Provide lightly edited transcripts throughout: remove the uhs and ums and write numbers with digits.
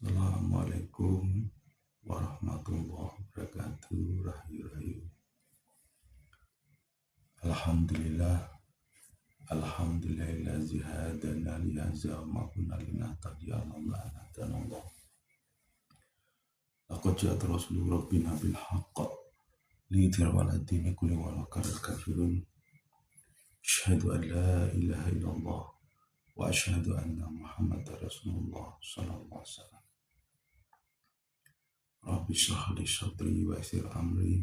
Assalamualaikum warahmatullahi wabarakatuh. Rahayu. Alhamdulillah. Alhamdulillazi hadana li hadza wa ma kunna linahtadiya laula an hadana Allah. Laqad ja'a rasulur rabbina bil haqq liyudhhirahu 'ala dini kullihi wa law karihal kafirun. Asyhadu an la ilaha illallah wa asyhadu anna Muhammadar Rasulullah sallallahu alaihi wasallam. Rabbi shrah li sadri wa yassir amri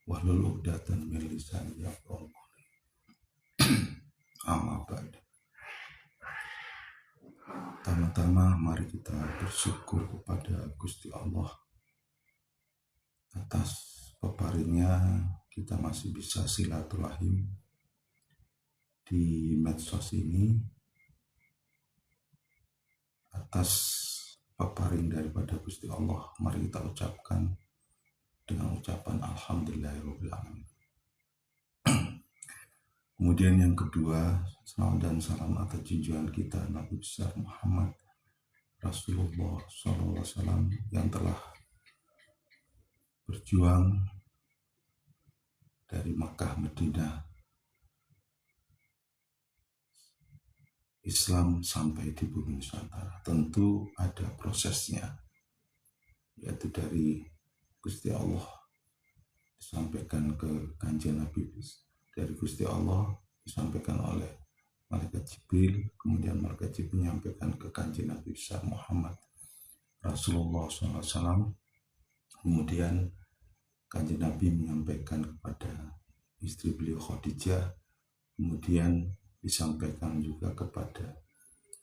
wahlul 'uqdatam min lisani yafqahu qawli. Amma ba'd. Pertama-tama mari kita bersyukur kepada Gusti Allah atas peparingnya kita masih bisa silaturahim di medsos ini, atas peparing daripada Gusti Allah. Mari kita ucapkan dengan ucapan alhamdulillahirabbil alamin. Kemudian yang kedua, salawat dan salam atas junjungan kita Nabi besar Muhammad Rasulullah SAW yang telah berjuang dari Makkah Madinah Islam sampai di bumi Nusantara. Tentu ada prosesnya, yaitu dari Gusti Allah disampaikan ke Kanjeng Nabi, dari Gusti Allah disampaikan oleh Malaikat Jibril, kemudian Malaikat Jibril menyampaikan ke Kanjeng Nabi besar Muhammad Rasulullah SAW, kemudian Kanjeng Nabi menyampaikan kepada istri beliau Khadijah, kemudian disampaikan juga kepada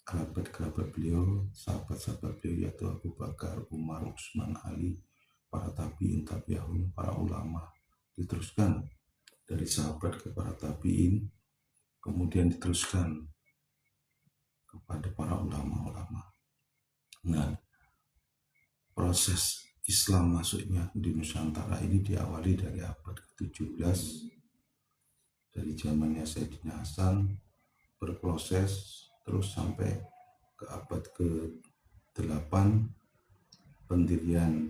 kerabat-kerabat beliau, sahabat-sahabat beliau, yaitu Abu Bakar, Umar, Utsman, Ali, para tabi'in, tabi'ahum, para ulama. Diteruskan dari sahabat ke para tabi'in, kemudian diteruskan kepada para ulama-ulama. Nah, proses Islam masuknya di Nusantara ini diawali dari abad ke-17, dari zamannya Sayyidina Hasan, berproses terus sampai ke abad ke-8, pendirian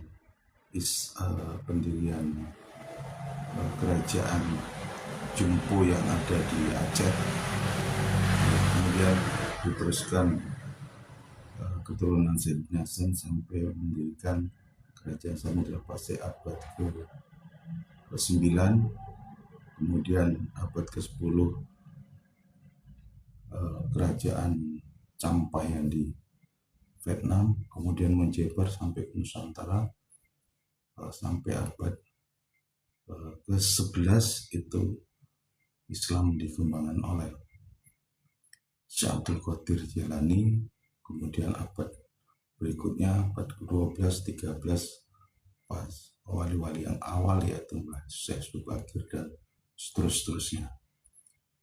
kerajaan Jumpo yang ada di Aceh. Kemudian diteruskan keturunan Sayyidina Hasan sampai mendirikan kerajaan Samudra Pasai abad ke-9. Kemudian abad ke-10 kerajaan Campayan di Vietnam, kemudian menjebar sampai ke Nusantara sampai abad ke-11 itu Islam dikembangkan oleh Syekh Abdul Qadir Jailani. Kemudian abad berikutnya abad ke-12, 13 pas wali-wali yang awal yaitu Mbah Syekh Subakir dan seterusnya.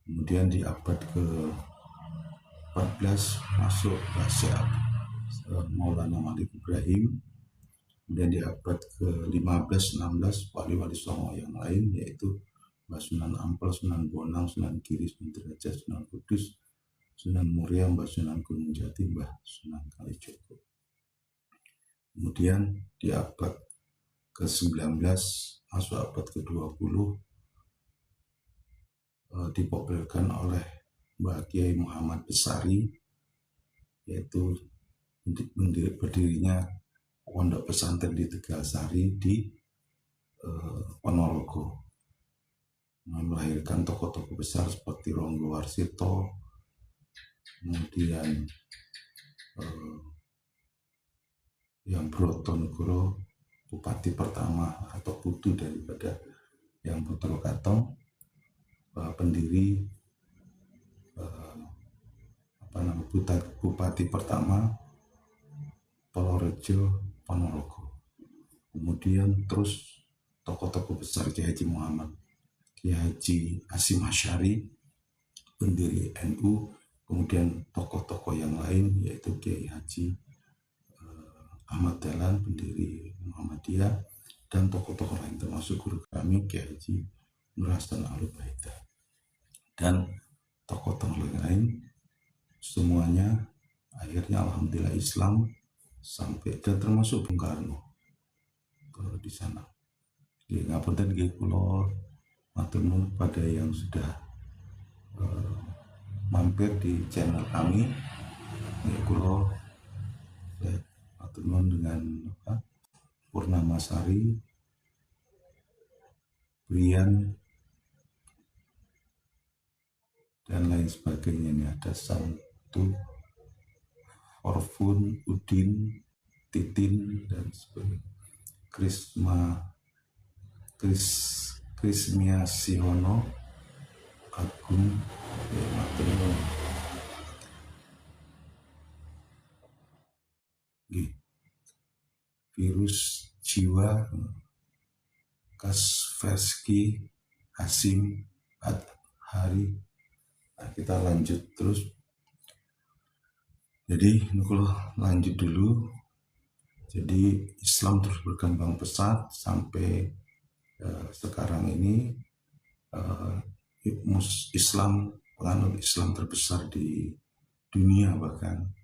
Kemudian di abad ke-14 masuk Mbah Syekh Maulana Malik Ibrahim. Kemudian di abad ke-15, 16 wali-wali Songo yang lain yaitu Mbah Sunan Ampel, Sunan Bonang, Sunan Giri, Sunan Derajat, Sunan Kudus, Sunan Muria, Mbah Sunan Gunung Jati, Mbah Sunan Kalijogo. Kemudian di abad ke-19 masuk abad ke-20 dipopulerkan oleh Mbah Kiai Muhammad Besari, yaitu berdirinya pondok pesantren di Tegalsari di Ponorogo, melahirkan tokoh-tokoh besar seperti Ronggo Warsito, kemudian yang Brotonegoro, bupati pertama atau putu daripada yang Putra Katong, pendiri bupati pertama Polorejo, Ponorogo. Kemudian terus tokoh-tokoh besar Kiai Haji Muhammad, Kiai Haji Hasyim Asy'ari, pendiri NU, kemudian tokoh-tokoh yang lain yaitu Kiai Haji Ahmad Dahlan, pendiri Muhammadiyah, dan tokoh-tokoh lain termasuk guru kami Kiai Haji Nur Hasan Al-Ubaidah dan tokoh-tokoh lain. Semuanya akhirnya alhamdulillah Islam sampai dan termasuk Bung Karno di sana. Jadi ngapunten nggih kula matur nuwun pada yang sudah mampir di channel kami. Nggih kula matur nuwun dengan Purnamasari, Brian, dan lain sebagainya. Ini ada Santu, Orfun, Udin, Titin, dan sebagainya. Krismia Sihono, Agung, Virus Jiwa, Kaspersky, Hasim, Hari. Nah, kita lanjut terus. Jadi kalau lanjut dulu. Jadi Islam terus berkembang pesat sampai sekarang ini Islam, penganut Islam terbesar di dunia, bahkan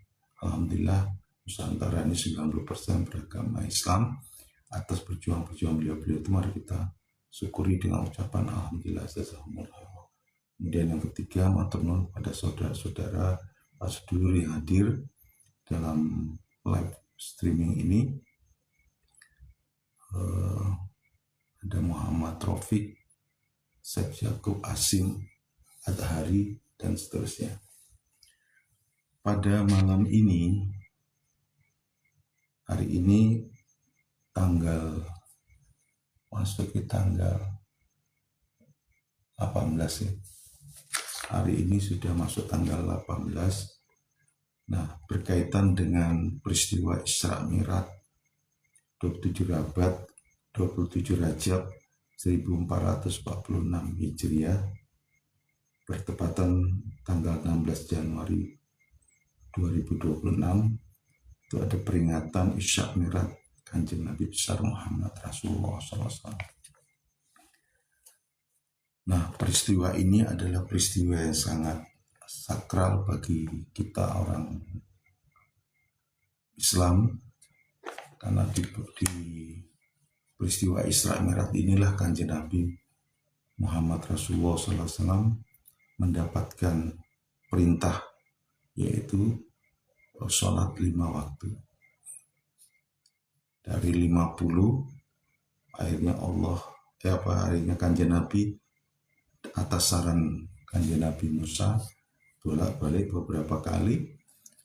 alhamdulillah Nusantara ini 90% beragama Islam. Atas perjuangan beliau-beliau itu mari kita syukuri dengan ucapan alhamdulillah. Kemudian yang ketiga, matur nuwun pada saudara-saudara sedulur yang hadir dalam live streaming ini. Ada Muhammad Taufik, Syekh Yakub Asim, Adhari, dan seterusnya. Pada malam ini, hari ini tanggal 18 ya. Hari ini sudah masuk tanggal 18. Nah, berkaitan dengan peristiwa Isra Mi'raj 27 Rajab 1446 Hijriah, bertepatan tanggal 16 Januari 2026, itu ada peringatan Isra Mi'raj Kanjeng Nabi besar Muhammad Rasulullah SAW. Nah, peristiwa ini adalah peristiwa yang sangat sakral bagi kita orang Islam, karena di peristiwa Isra Mi'raj inilah Kanjeng Nabi Muhammad Rasulullah SAW mendapatkan perintah, yaitu sholat 5 waktu. Dari 50 akhirnya akhirnya Kanjeng Nabi atas saran Kanjeng Nabi Musa bolak-balik beberapa kali,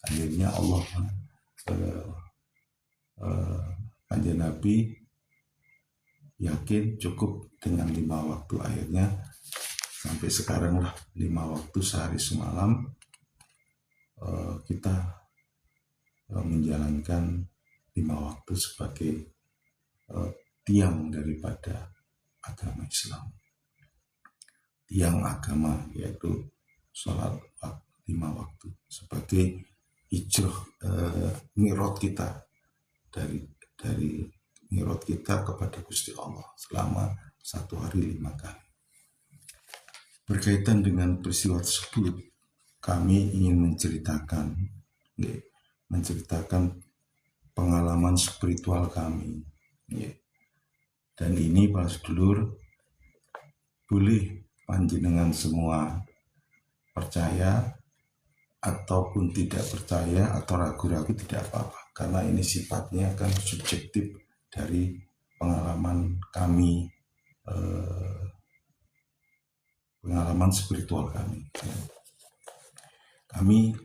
akhirnya Allah Kanjeng Nabi yakin cukup dengan 5 waktu. Akhirnya sampai sekarang lah 5 waktu sehari semalam kita menjalankan 5 waktu sebagai tiang daripada agama Islam. Tiang agama, yaitu sholat 5 waktu sebagai hijrah mi'raj kita dari mi'raj kita kepada Gusti Allah selama 1 hari 5 kali. Berkaitan dengan peristiwa tersebut, kami ingin menceritakan pengalaman spiritual kami. Dan ini para sedulur, boleh panjenengan semua percaya ataupun tidak percaya atau ragu-ragu, tidak apa-apa, karena ini sifatnya kan subjektif dari pengalaman kami, pengalaman spiritual kami. Kami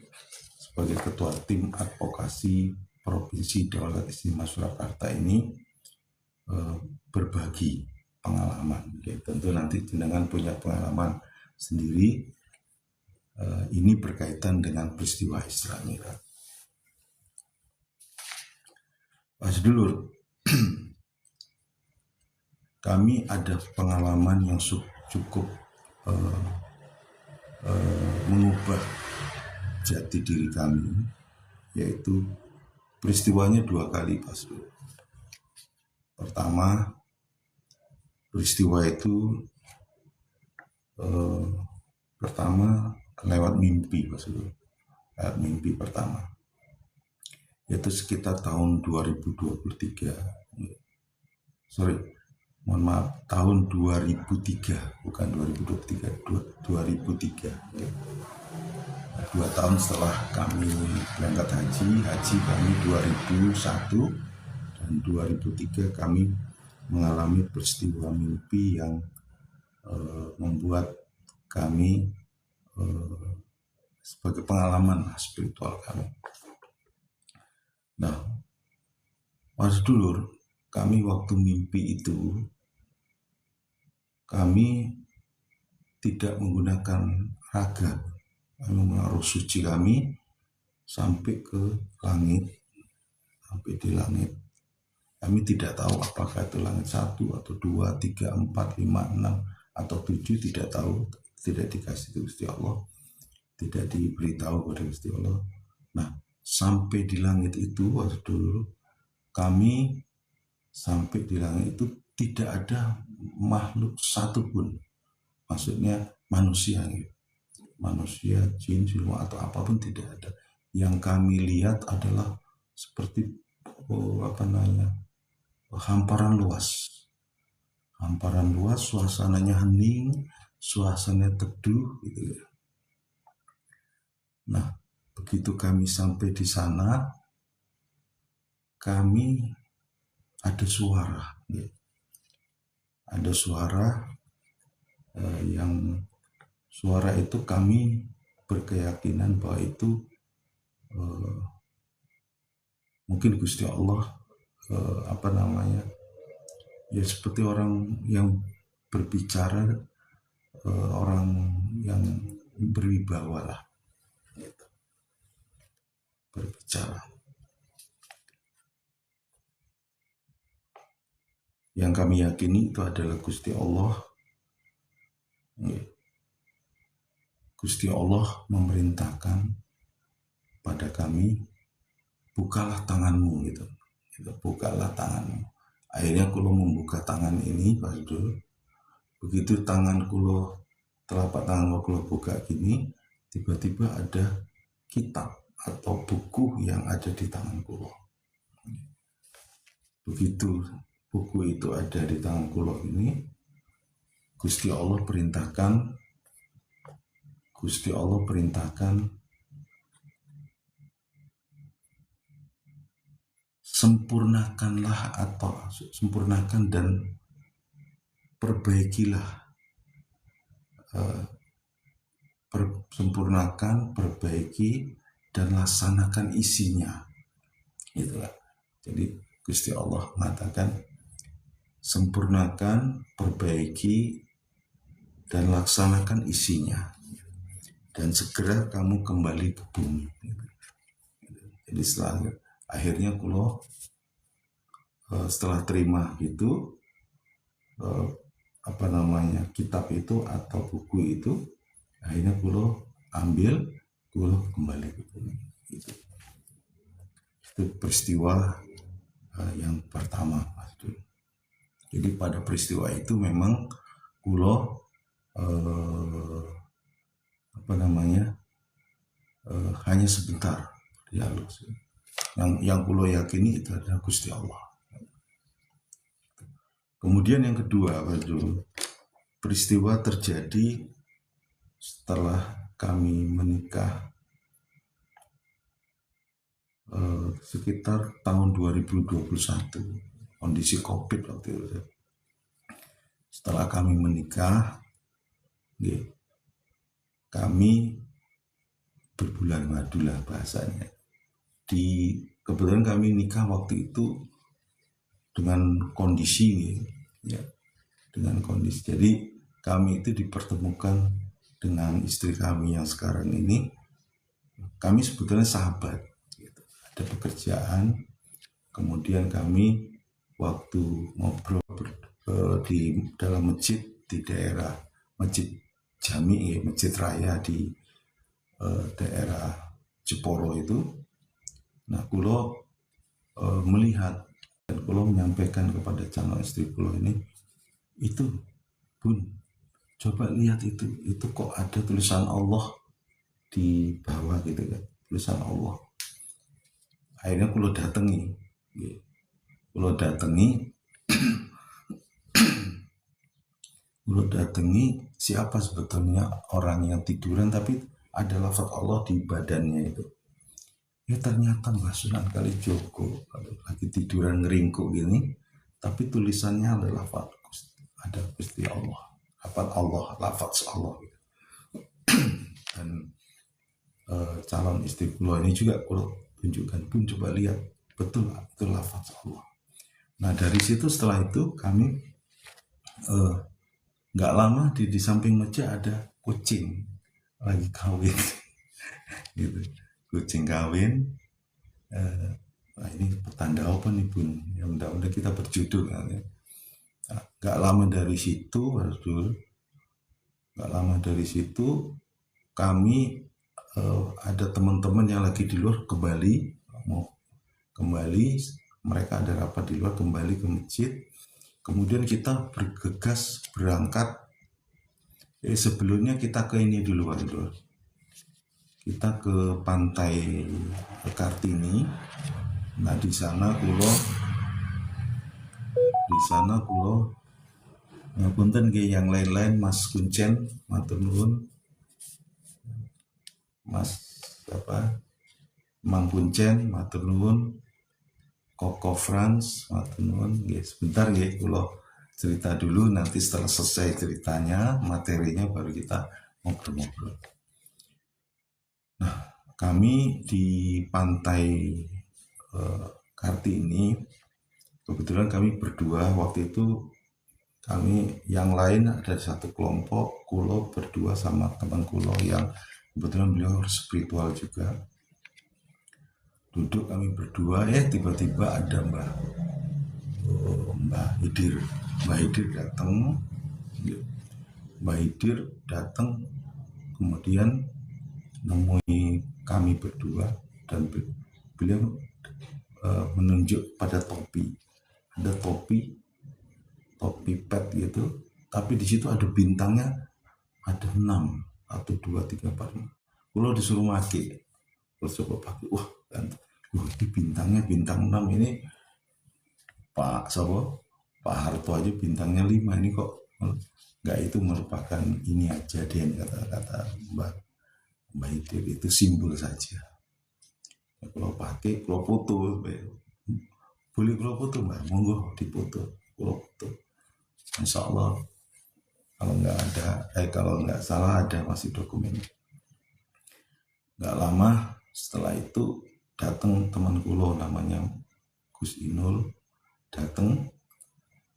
sebagai ketua tim advokasi Provinsi Daulat Istimewa Surakarta ini berbagi pengalaman. Tentu nanti jenengan punya pengalaman sendiri. Ini berkaitan dengan peristiwa Isra Mi'raj. Pak sedulur, kami ada pengalaman yang cukup mengubah jati diri kami, yaitu peristiwanya 2 kali, Pak sedulur. Pertama, peristiwa itu pertama lewat mimpi, Pak sedulur. Lewat mimpi pertama. yaitu sekitar tahun 2023. Mohon maaf, tahun 2003, bukan 2023, 2003. 2 tahun setelah kami berangkat haji kami 2001 dan 2003 kami mengalami peristiwa mimpi yang membuat kami sebagai pengalaman spiritual kami. Nah, Mas Dulur, kami waktu mimpi itu kami tidak menggunakan raga, kami menaruh suci kami sampai ke langit, sampai di langit. Kami tidak tahu apakah itu langit 1 atau 2, 3, 4, 5, 6 atau 7, tidak tahu, tidak dikasih itu Gusti Allah, tidak diberitahu kepada Gusti Allah. Nah, sampai di langit itu waktu dulu kami sampai di langit itu tidak ada makhluk satupun, maksudnya manusia, jin, siluman atau apapun tidak ada. Yang kami lihat adalah seperti hamparan luas, suasananya hening, suasananya teduh, gitu ya. Nah, begitu kami sampai di sana, kami ada suara, ya. Ada suara yang suara itu kami berkeyakinan bahwa itu mungkin Gusti Allah, ya seperti orang yang berbicara, orang yang berwibawa lah, gitu. Berbicara. Yang kami yakini itu adalah Gusti Allah. Gusti Allah memerintahkan pada kami, bukalah tanganmu, gitu. Bukalah tanganmu. Akhirnya kulo membuka tangan ini, Pak Dul. Begitu tangan kulo, telapak tangan kulo buka gini, tiba-tiba ada kitab atau buku yang ada di tangan kulo. Begitu buku itu ada di tangan kulo ini, Gusti Allah perintahkan sempurnakan dan perbaikilah, perbaiki dan laksanakan isinya, itulah. Jadi Gusti Allah mengatakan sempurnakan, perbaiki dan laksanakan isinya, dan segera kamu kembali ke bumi. Jadi akhirnya kulo setelah terima itu kitab itu atau buku itu, akhirnya kulo ambil, kulo kembali ke bumi. Itu peristiwa yang pertama. Jadi pada peristiwa itu memang kulo hanya sebentar dialog. Yang kulo yakini itu adalah Gusti Allah. Kemudian yang kedua, peristiwa terjadi setelah kami menikah sekitar tahun 2021, kondisi COVID waktu itu. Setelah kami menikah, kami berbulan madu lah bahasanya. Kebetulan kami nikah waktu itu dengan kondisi, ya, dengan kondisi. Jadi kami itu dipertemukan dengan istri kami yang sekarang ini. Kami sebetulnya sahabat, gitu. Ada pekerjaan, kemudian kami waktu ngobrol di dalam masjid di daerah Masjid Jami, Masjid Raya di daerah Jeporo itu. Nah, kulo melihat dan kulo menyampaikan kepada calon istri kulo ini, itu Bun, coba lihat itu kok ada tulisan Allah di bawah, gitu kan, tulisan Allah. Akhirnya kulo datangi, siapa sebetulnya orang yang tiduran tapi ada lafaz Allah di badannya itu. Ya ternyata Mbah Sunan Kalijogo lagi tiduran ngeringkuk gini, tapi tulisannya adalah ada Gusti Allah, lafaz Allah. Dan calon istri kulo ini juga kulo tunjukkan, pun coba lihat, betul itu lafaz Allah. Nah dari situ, setelah itu kami nggak lama di samping masjid ada kucing lagi kawin gitu, kucing kawin. Nah ini petanda apa nih Bun, ya mudah-mudahan kita berjodoh kan ya. Nah, nggak lama dari situ kami ada teman-teman yang lagi di luar mau kembali, mereka ada rapat di luar, kembali ke masjid. Kemudian kita bergegas berangkat. Sebelumnya kita ke ini dulu, kita ke pantai Kartini. Nah di sana kulo ngapunten ke yang lain-lain, Mas Kuncen matur nuwun, Mas Mang Kuncen matur nuwun, Koko Franz matur nuwun. Sebentar kulo cerita dulu, nanti setelah selesai ceritanya, materinya baru kita ngobrol-ngobrol. Nah, kami di pantai Kartini, kebetulan kami berdua waktu itu. Kami yang lain ada satu kelompok, kulo berdua sama teman kulo yang kebetulan beliau spiritual juga. Duduk kami berdua, tiba-tiba ada Mbah Hidir datang, kemudian nemui kami berdua, dan beliau menunjuk pada topi. Ada topi pet gitu, tapi di situ ada bintangnya, ada 6 atau 2, 3, 4. Kulo disuruh pakai, terus coba pakai, ini bintangnya bintang 6, ini Pak Harto aja bintangnya 5, ini kok enggak, itu merupakan ini aja deh, kata Mbak Hidir, itu simbol saja. Kalau pakai, kalau foto, boleh kalau foto Mbak, monggo dipoto, kalau foto. Insya Allah kalau nggak salah ada masih dokumen. Nggak lama setelah itu datang teman kulo namanya Gus Inul datang.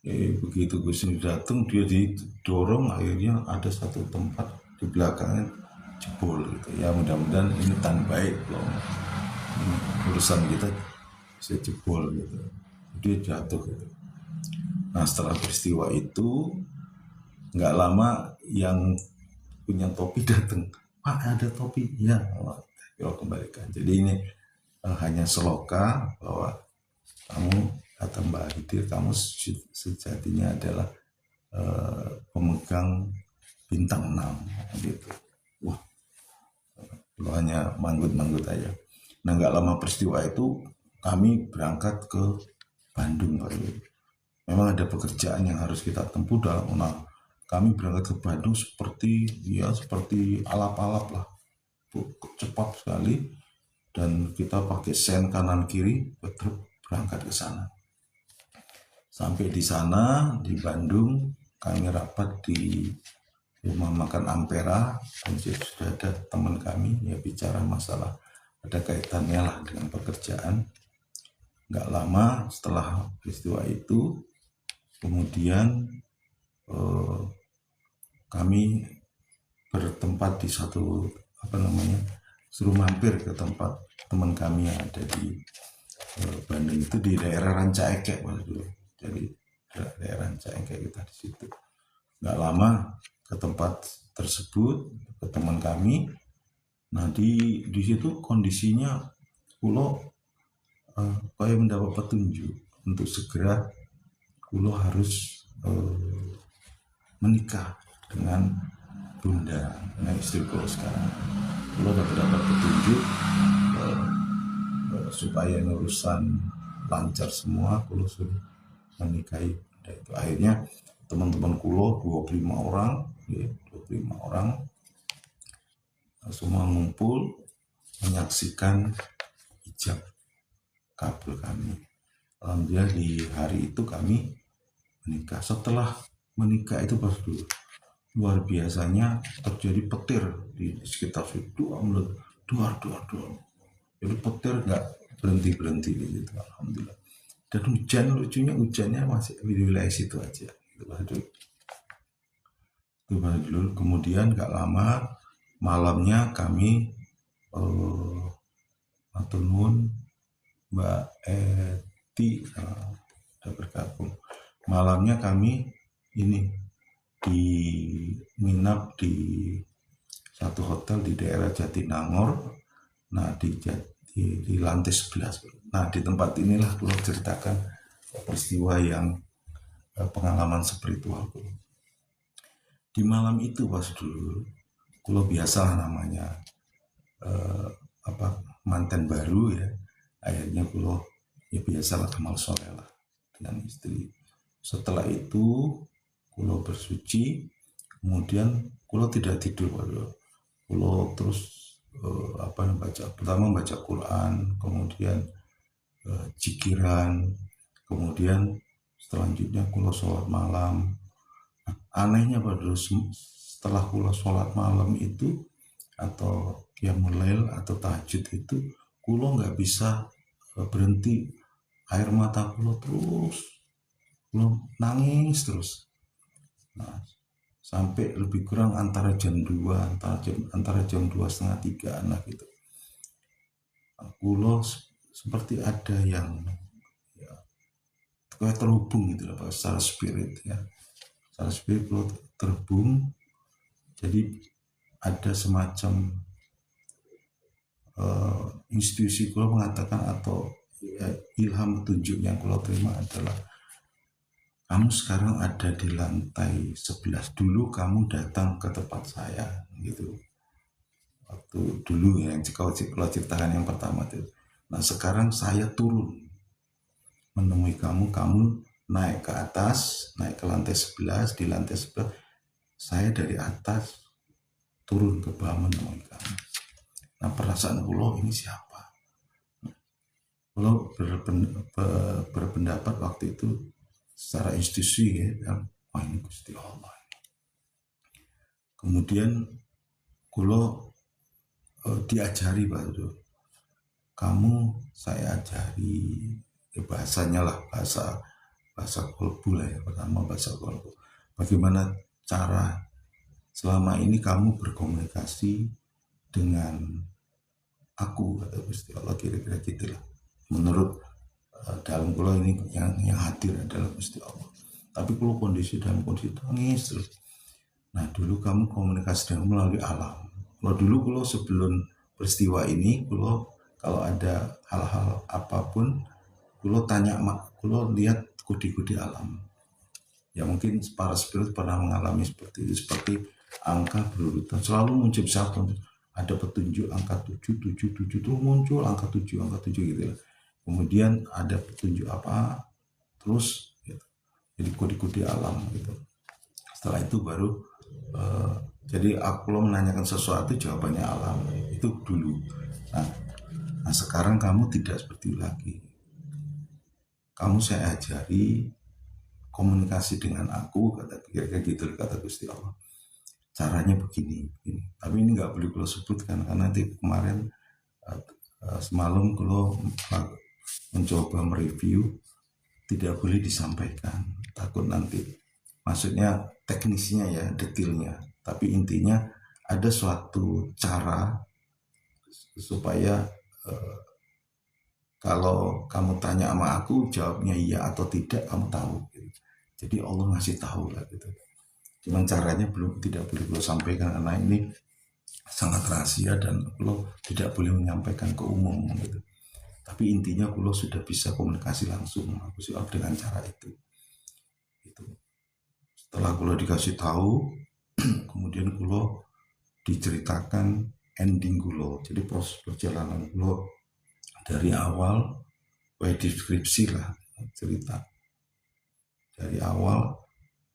Begitu Gus Inul datang, dia didorong, akhirnya ada satu tempat di belakangnya jebol gitu. Ya mudah-mudahan ini tanda baik loh, urusan kita bisa jebol gitu. Dia jatuh gitu. Nah setelah peristiwa itu nggak lama yang punya topi datang, Pak ada topi ya, kita kembalikan. Jadi ini hanya seloka bahwa kamu, kata Mbak Hidir, kamu sejatinya adalah pemegang bintang 6 gitu. Wah, lo hanya manggut-manggut aja. Nah nggak lama peristiwa itu kami berangkat ke Bandung. Memang ada pekerjaan yang harus kita tempuh dalam. Nah, kami berangkat ke Bandung seperti alap-alap lah, cepat sekali, dan kita pakai sen kanan kiri berangkat ke sana. Sampai di sana di Bandung, kami rapat di rumah makan Ampera, dan sudah ada teman kami ya bicara masalah ada kaitannya lah dengan pekerjaan. Nggak lama setelah peristiwa itu, kemudian kami bertempat di satu suruh mampir ke tempat teman kami yang ada di Bandung, itu di daerah Ranca Ekek dulu. Jadi daerah Ranca Ekek kita di situ. Nggak lama ke tempat tersebut, ke teman kami. Nah di situ kondisinya kulo kayak mendapat petunjuk untuk segera kulo harus menikah dengan istri kulo sekarang. Kulo dapat petunjuk supaya urusan lancar semua kulo sudah menikahi. Dan itu akhirnya teman-teman kulo 25 orang ya, 25 orang semua ngumpul menyaksikan ijab kabul kami. Alhamdulillah di hari itu kami menikah. Setelah menikah itu pas dulu luar biasanya terjadi petir di sekitar situ, duar. Jadi petir nggak berhenti gitu, alhamdulillah. Dan hujan, lucunya hujannya masih di wilayah situ aja. Itu baru dulu. Kemudian nggak lama malamnya kami matur nuwun Mbak Eti sudah bergabung. Malamnya kami ini nginap di satu hotel di daerah Jatinangor. Nah di lantai 11. Nah di tempat inilah pulau ceritakan peristiwa yang pengalaman spiritual. Di malam itu pas dulu kulo biasa namanya mantan baru ya, akhirnya kulo ya biasalah amal soleh lah dengan istri. Setelah itu kulo bersuci, kemudian kulo tidak tidur, kulo terus pertama baca Quran, kemudian jikiran, kemudian selanjutnya kulo sholat malam. Anehnya pada setelah kulo sholat malam itu atau qiyamul lail atau tahajud itu kulo nggak bisa berhenti, air mata kulo nangis terus. Nah, sampai lebih kurang antara jam 2 antara jam 2:30 lah gitu. Kulo seperti ada yang ya, kayak terhubung gitu lah secara spirit ya. Secara spirit kulo terhubung. Jadi ada semacam institusi kulo mengatakan atau ya, ilham petunjuk yang kulo terima adalah kamu sekarang ada di lantai 11. Dulu kamu datang ke tempat saya gitu. Waktu dulu yang kalau ceritakan yang pertama itu. Nah sekarang saya turun menemui kamu naik ke atas, naik ke lantai 11. Di lantai 11 saya dari atas turun ke bawah menemui kamu. Nah perasaan kulo ini siapa? Kulo berpendapat waktu itu secara institusi ya, wah ini Gusti Allah. Kemudian kulo diajari baru, kamu saya ajari ya, bahasanya lah bahasa kolbu lah ya, pertama bahasa kolbu. Bagaimana cara selama ini kamu berkomunikasi dengan aku, kata Gusti Allah, kira-kira gitulah. Menurut dalam kulo ini yang hadir adalah Gusti Allah. Tapi kalau dalam kondisi tangis terus. Nah dulu kamu komunikasi dengan melalui alam. Kalau dulu kulo sebelum peristiwa ini kulo kalau ada hal-hal apapun kulo tanya kulo lihat kode-kode alam. Ya mungkin para spirit pernah mengalami seperti itu, seperti angka berurutan selalu muncul satu. Ada petunjuk angka 7 itu muncul angka 7 gitu lah. Kemudian ada petunjuk apa terus gitu. Jadi kode-kode alam gitu. Setelah itu baru jadi aku menanyakan sesuatu jawabannya alam itu dulu. Nah sekarang kamu tidak seperti itu lagi. Kamu saya ajari komunikasi dengan aku, kata kira-kira gitu kata Gusti Allah. Caranya begini. Tapi ini nggak boleh kalau sebutkan karena nanti kemarin semalam kalau mencoba mereview tidak boleh disampaikan, takut nanti maksudnya teknisnya ya, detailnya, tapi intinya ada suatu cara supaya kalau kamu tanya sama aku jawabnya iya atau tidak kamu tahu gitu. Jadi Allah ngasih tahu lah gitu, cuman caranya tidak boleh lo sampaikan karena ini sangat rahasia dan lo tidak boleh menyampaikan ke umum gitu. Tapi intinya kulo sudah bisa komunikasi langsung aku sih dengan cara itu. Setelah kulo dikasih tahu, kemudian kulo diceritakan ending kulo. Jadi proses perjalanan kulo dari awal, deskripsi lah cerita dari awal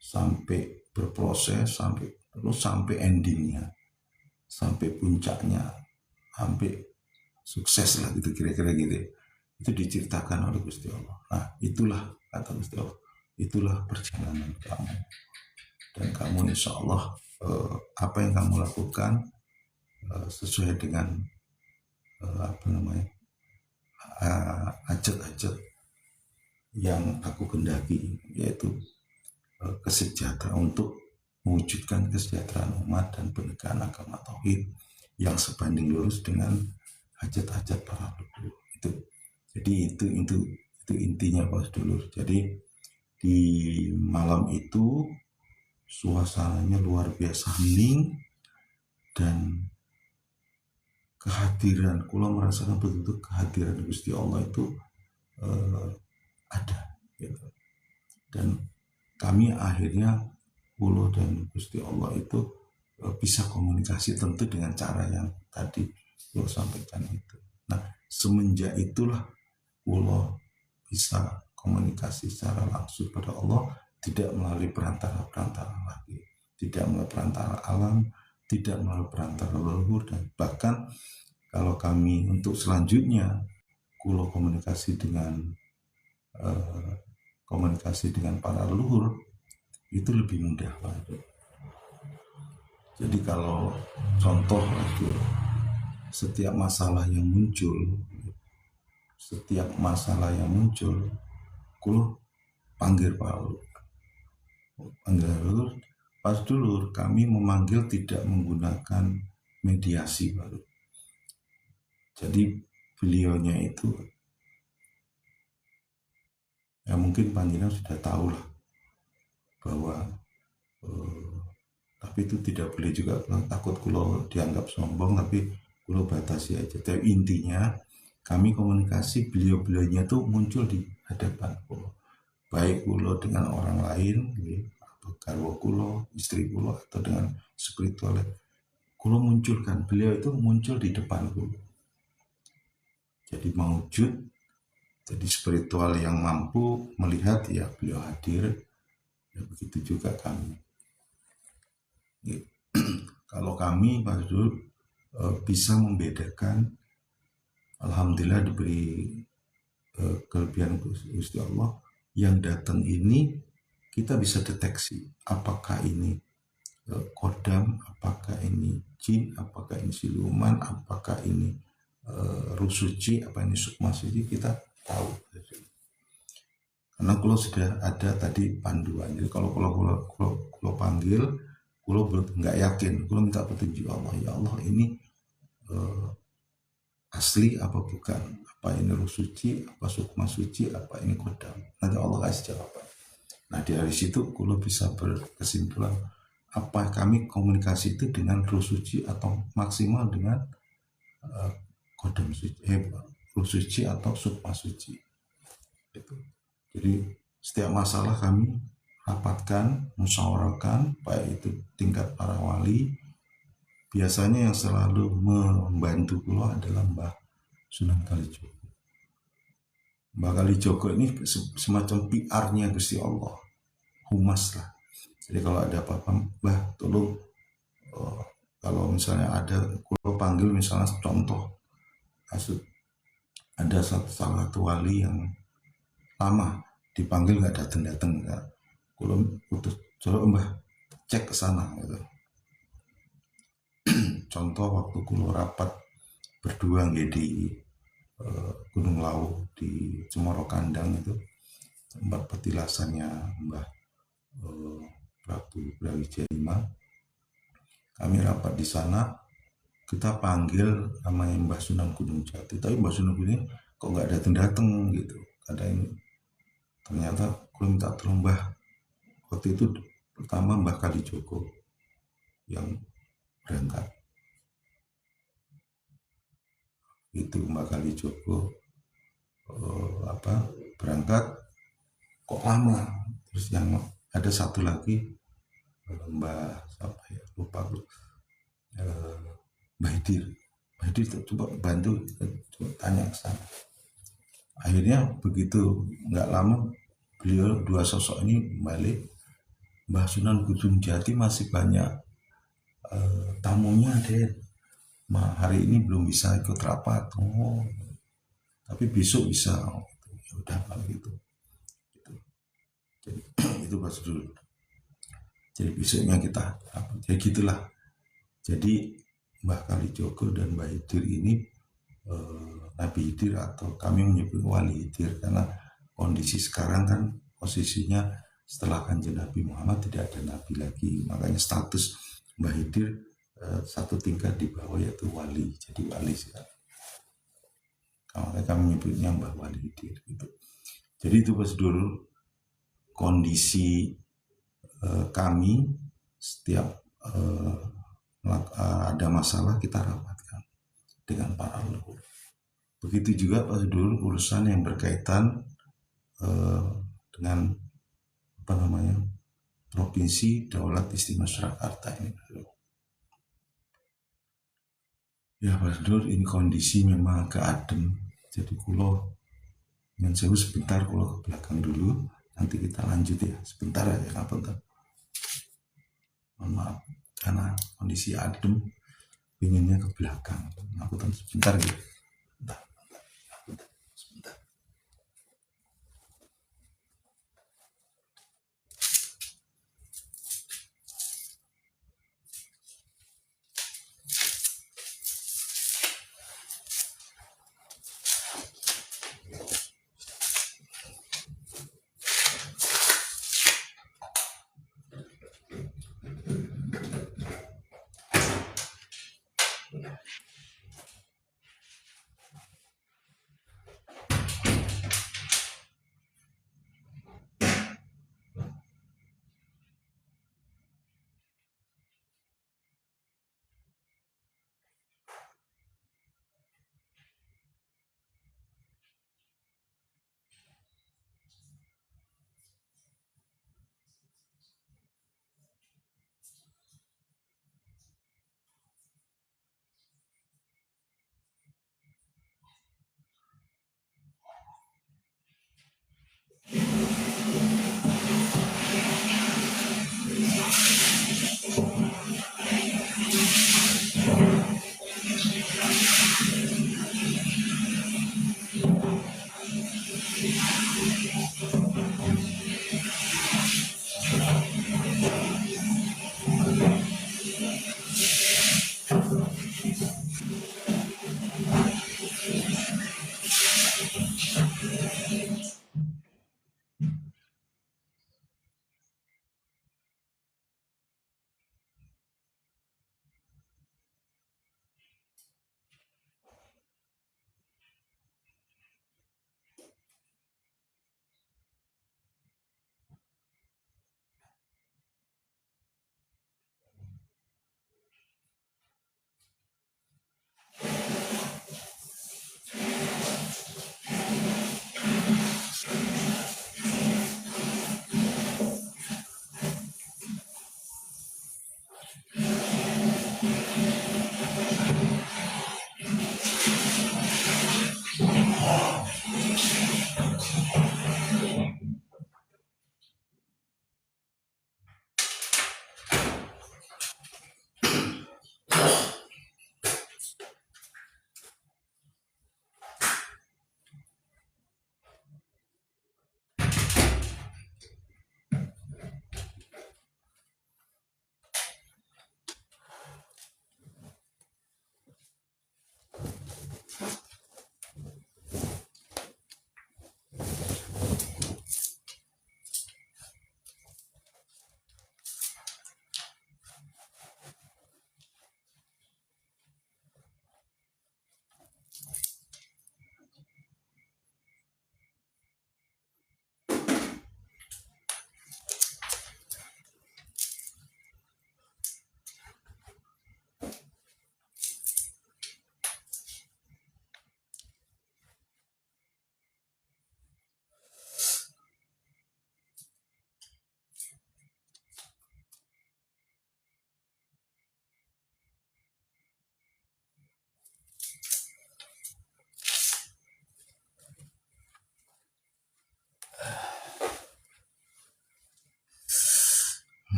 sampai berproses sampai endingnya, sampai puncaknya, sampai sukses lah gitu, kira-kira gitu. Itu diceritakan oleh Gusti Allah. Nah, itulah kata Gusti Allah, itulah perjalanan kamu, dan kamu insya Allah apa yang kamu lakukan sesuai dengan hajat-hajat yang aku kendaki, yaitu kesejahteraan, untuk mewujudkan kesejahteraan umat dan penegakan agama tauhid yang sebanding lurus dengan hajat-hajat para leluhur. Jadi itu intinya Pak Sedulur. Jadi di malam itu suasananya luar biasa hening, dan kehadiran, kula merasakan betul-betul kehadiran Gusti Allah itu ada gitu. Dan kami akhirnya, kula dan Gusti Allah itu bisa komunikasi, tentu dengan cara yang tadi kula sampaikan itu. Nah, semenjak itulah kula bisa komunikasi secara langsung pada Allah, tidak melalui perantara-perantara lagi, tidak melalui perantara alam, tidak melalui perantara leluhur. Dan bahkan kalau kami untuk selanjutnya kula komunikasi dengan para leluhur, itu lebih mudah Pak. Jadi kalau contoh itu, setiap masalah yang muncul, kula panggil Pak leluhur. Pas dulu kami memanggil tidak menggunakan mediasi Pak. Jadi beliaunya itu, ya mungkin panjenengan sudah tahu lah bahwa tapi itu tidak boleh juga, takut kulo dianggap sombong, tapi kulo batasi aja. Tapi intinya kami komunikasi, beliau-beliaunya tuh muncul di hadapan kulo, baik kulo dengan orang lain, atau garwa kulo, istri kulo, atau dengan spiritual, kulo munculkan, beliau itu muncul di depan kulo. Jadi mewujud, jadi spiritual yang mampu melihat, ya beliau hadir. Ya begitu juga kami. Kalau kami Pak Zul bisa membedakan, alhamdulillah diberi kelebihan Gusti Allah, yang datang ini kita bisa deteksi apakah ini kodam, apakah ini jin, apakah ini siluman, apakah ini ruh suci, apa ini sukma suci, kita tahu. Karena kalau sudah ada tadi panduan. Jadi kalau panggil, kalau nggak yakin, kalau minta petunjuk Allah, ya Allah ini asli apa bukan, apa ini ruh suci, apa sukma suci, apa ini kodam. Nanti Allah kasih jawaban. Nah dari situ kalau bisa berkesimpulan, apa kami komunikasi itu dengan ruh suci atau maksimal dengan kodam suci, ruh suci atau sukma suci. Gitu. Jadi setiap masalah kami rapatkan, musyawarahkan, baik itu tingkat para wali. Biasanya yang selalu membantu kula adalah Mbah Sunan Kalijogo. Mbah Kalijogo ini semacam PR-nya Gusti Allah, humas lah. Jadi kalau ada apa-apa, Mbah tolong, kalau misalnya ada, kula panggil misalnya contoh, ada salah satu wali yang lama dipanggil nggak datang, kalau putus, coba Mbah cek ke sana gitu. Contoh waktu kulo rapat berdua di Gunung Lawu di Cemoro Kandang, itu tempat petilasannya Mbah Prabu Brawijaya V. Kami rapat di sana, kita panggil namanya Mbah Sunan Gunung Jati, tapi Mbah Sunan Gunung kok nggak datang gitu. Ada ini, ternyata kulo minta tolong Mbah. Waktu itu pertama Mbah Kalijogo yang berangkat. Itu Mbah Kalijogo berangkat kok lama. Terus yang ada satu lagi Mbah siapa ya, lupa, Mbah Hidir. Jadi coba bantu, coba tanya ke sana. Akhirnya begitu nggak lama beliau dua sosok ini balik. Mbah Sunan Gunung Jati masih banyak tamunya deh. Hari ini belum bisa ikut rapat. Oh, tapi besok bisa. Oh, ya udah kalau gitu. Jadi itu pas dulu. Jadi besoknya kita apa? Ya gitulah. Jadi Mbah Kalijogo dan Mbah Hidir ini Nabi Hidir atau kami menyebut Wali Hidir karena kondisi sekarang kan posisinya setelah Kanjeng Nabi Muhammad tidak ada Nabi lagi, makanya status Mbah Hidir satu tingkat di bawah yaitu Wali, jadi Wali sekarang. Makanya kami menyebutnya Mbah Wali Hidir gitu. Jadi itu pas dulu kondisi kami setiap ada masalah kita rapatkan dengan para leluhur. Begitu juga pas dulu urusan yang berkaitan dengan apa namanya Provinsi Daulat Istimewa Surakarta ini. Ya pas dulu ini kondisi memang agak adem, jadi kulo yang saya sebentar kulo ke belakang dulu, nanti kita lanjut ya sebentar aja ngapunten. Mohon maaf karena kondisi adem, pinginnya ke belakang, ngapunten sebentar gitu. Bentar. Sebentar.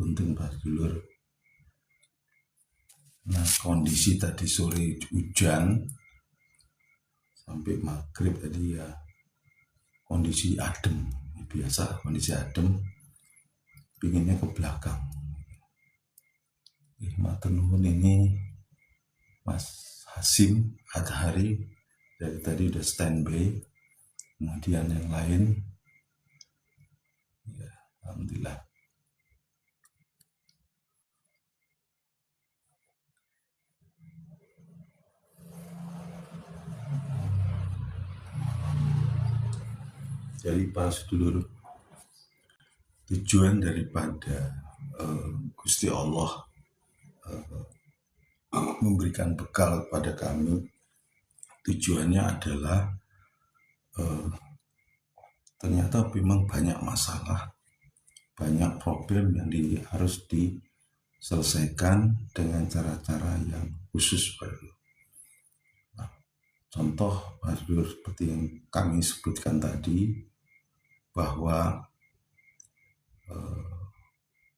punten Pak Dulur. Nah, kondisi tadi sore hujan sampai maghrib tadi ya kondisi adem, biasa kondisi adem, pinginnya ke belakang. Matur nuwun, ini Mas Hasim Adhari dari tadi udah standby, kemudian yang lain ya alhamdulillah. Jadi para sedulur, tujuan daripada Gusti Allah memberikan bekal kepada kami, tujuannya adalah ternyata memang banyak masalah, banyak problem yang harus diselesaikan dengan cara-cara yang khusus. Nah, contoh seperti yang kami sebutkan tadi, bahwa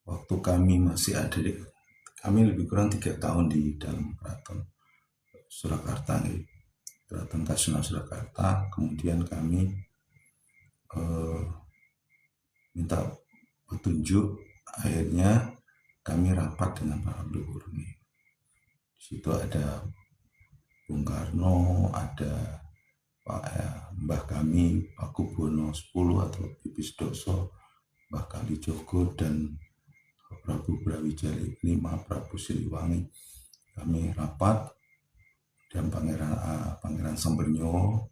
waktu kami masih ada, kami lebih kurang 3 tahun di dalam Keraton Surakarta, Keraton Kasunan Surakarta. Kemudian kami minta petunjuk, akhirnya kami rapat dengan para leluhur. Di situ ada Bung Karno, ada Mbah kami Pakubono 10 atau Pipis Doso, Mbah Kalijogo, dan Prabu Brawijaya 5, Prabu Siliwangi. Kami rapat dan Pangeran Sambernyo,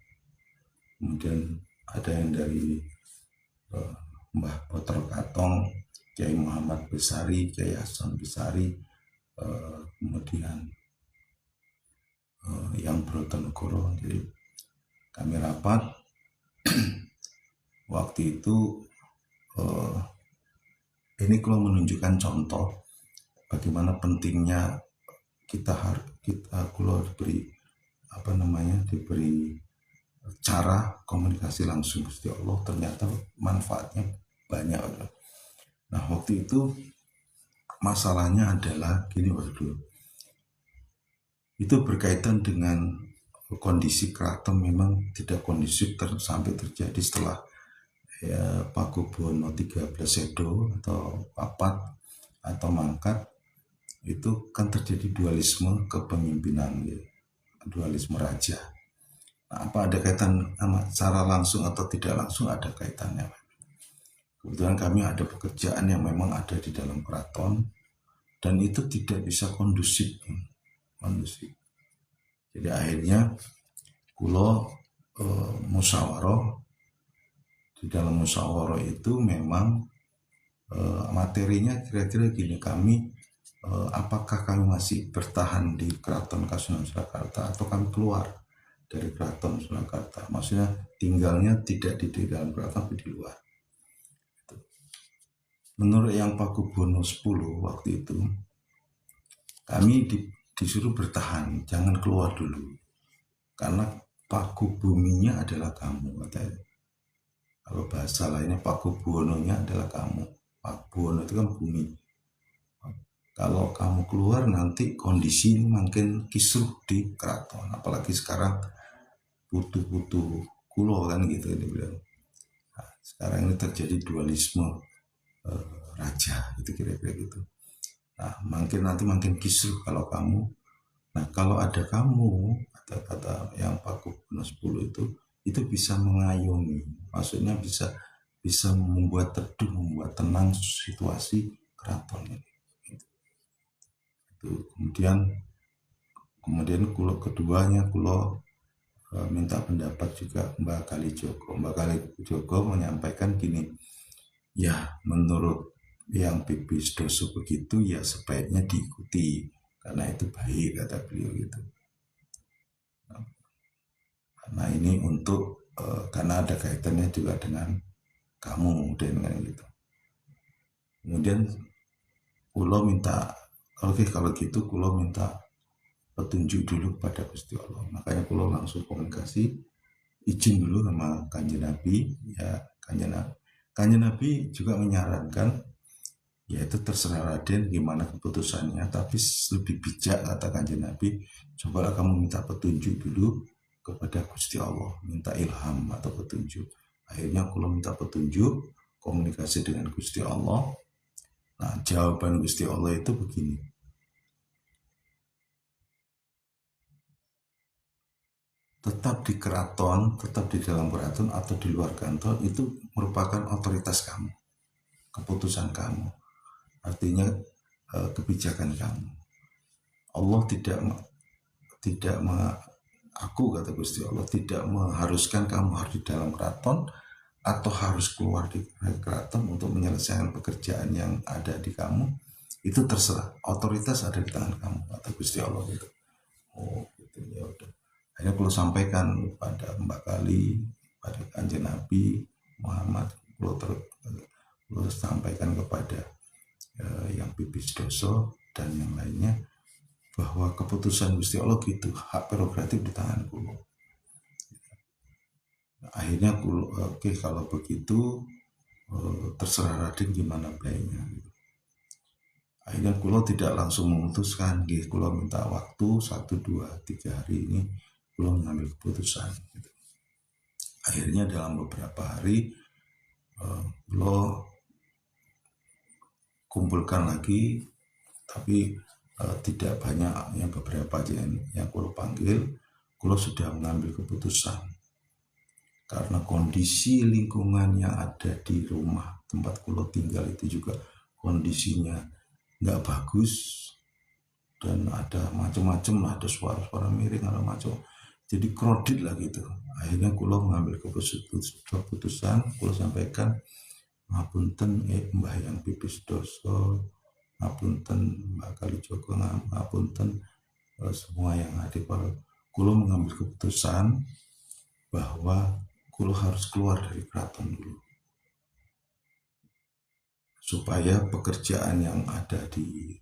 kemudian ada yang dari Mbah Potro Katong, Kiai Muhammad Besari, Kiai Hasan Besari, kemudian yang Brotonegoro. Jadi kami rapat waktu itu. Ini kalau menunjukkan contoh bagaimana pentingnya kita kalau diberi cara komunikasi langsung Gusti Allah, ternyata manfaatnya banyak. Nah, waktu itu masalahnya adalah gini, waduh, itu berkaitan dengan kondisi keraton memang tidak kondusif sampai terjadi setelah Pakubono 13 Sedo atau papat atau mangkat. Itu kan terjadi dualisme kepemimpinan, dualisme raja. Nah, apa ada kaitan sama secara langsung atau tidak langsung? Ada kaitannya. Kebetulan kami ada pekerjaan yang memang ada di dalam keraton dan itu tidak bisa kondusif. Jadi akhirnya kulo musyawarah. Di dalam musyawarah itu memang materinya kira-kira gini, kami apakah kami masih bertahan di Keraton Kasunan Surakarta atau kami keluar dari Keraton Surakarta, maksudnya tinggalnya tidak di dalam keraton tapi di luar. Menurut yang Pakubono 10 waktu itu, kami disuruh bertahan, jangan keluar dulu, karena Pakubuminya adalah kamu, katanya. Kalau bahasa lainnya Pakubononya adalah kamu. Pakubono itu kan bumi. Kalau kamu keluar nanti kondisi ini makin kisruh di keraton. Apalagi sekarang putu-putu kulo kan gitu dia bilang. Nah, sekarang ini terjadi dualisme raja, itu kira-kira gitu. Nah, makin kisruh kalau kamu. Nah, kalau ada kamu, kata yang Pakubono 10 itu bisa mengayomi, maksudnya bisa membuat teduh, membuat tenang situasi keraton ini. Itu kemudian kulo keduanya minta pendapat juga Mbak Kalijogo. Mbak Kalijogo menyampaikan gini, ya menurut yang Pipis Doso begitu ya sebaiknya diikuti karena itu baik, kata beliau gitu. Nah ini untuk karena ada kaitannya juga dengan kamu dengan gitu. Kemudian kulo minta, oke kalau gitu kulo minta petunjuk dulu pada Gusti Allah. Makanya kulo langsung komunikasi, izin dulu sama Kanjeng Nabi. Ya Kanjeng Nabi juga menyarankan Ya itu terserah Raden gimana keputusannya, tapi lebih bijak kata Kanjeng Nabi, cobalah kamu minta petunjuk dulu kepada Gusti Allah, minta ilham atau petunjuk. Akhirnya aku minta petunjuk, komunikasi dengan Gusti Allah. Nah, jawaban Gusti Allah itu begini. Tetap di keraton, tetap di dalam keraton atau di luar kantor itu merupakan otoritas kamu, keputusan kamu. Artinya kebijakan kamu. Allah tidak aku kata Gusti Allah tidak mengharuskan kamu harus di dalam keraton atau harus keluar di keraton untuk menyelesaikan pekerjaan yang ada di kamu. Itu terserah, otoritas ada di tangan kamu kata Gusti Allah gitu. Oh gitu, ya udah. Akhirnya perlu sampaikan pada Mbak Kali, pada Kanjeng Nabi Muhammad, perlu sampaikan kepada yang pipis doso dan yang lainnya, bahwa keputusan Gusti Allah gitu, hak prerogatif di tangan kulo. Akhirnya kulo, oke kalau begitu terserah Raden gimana baiknya. Akhirnya kulo tidak langsung memutuskan, kulo minta waktu 1, 2, 3 hari ini kulo mengambil keputusan. Akhirnya dalam beberapa hari kulo kumpulkan lagi, tapi tidak banyak, yang beberapa aja yang kulo panggil. Kulo sudah mengambil keputusan karena kondisi lingkungan yang ada di rumah tempat kulo tinggal itu juga kondisinya nggak bagus dan ada macam-macam, ada suara-suara miring, ada macam, jadi kredit lah gitu. Akhirnya kulo mengambil keputusan, kulo sampaikan, ngapunten Mbah yang pipis doso, ngapunten Mbak Kali Joko, ngapunten semua yang hadir. Kulo mengambil keputusan bahwa kulo harus keluar dari keraton dulu, supaya pekerjaan yang ada di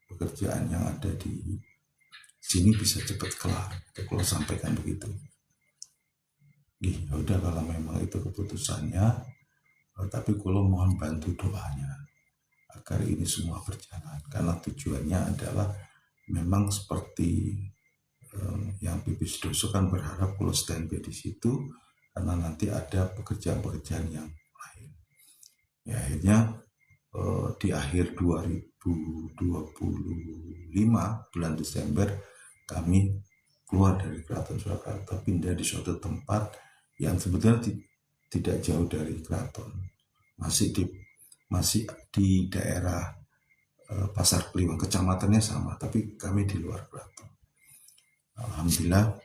pekerjaan yang ada di sini bisa cepat kelar. Kulo sampaikan begitu. Ya udah kalau memang itu keputusannya, tapi kulo mohon bantu doanya agar ini semua berjalan, karena tujuannya adalah memang seperti yang pipis doso kan berharap kulo standby di situ karena nanti ada pekerjaan-pekerjaan yang lain. Ya akhirnya di akhir 2025 bulan Desember kami keluar dari Keraton Surakarta, pindah di suatu tempat yang sebetulnya tidak jauh dari keraton, masih di daerah Pasar Kliwon, kecamatannya sama, tapi kami di luar keraton. Alhamdulillah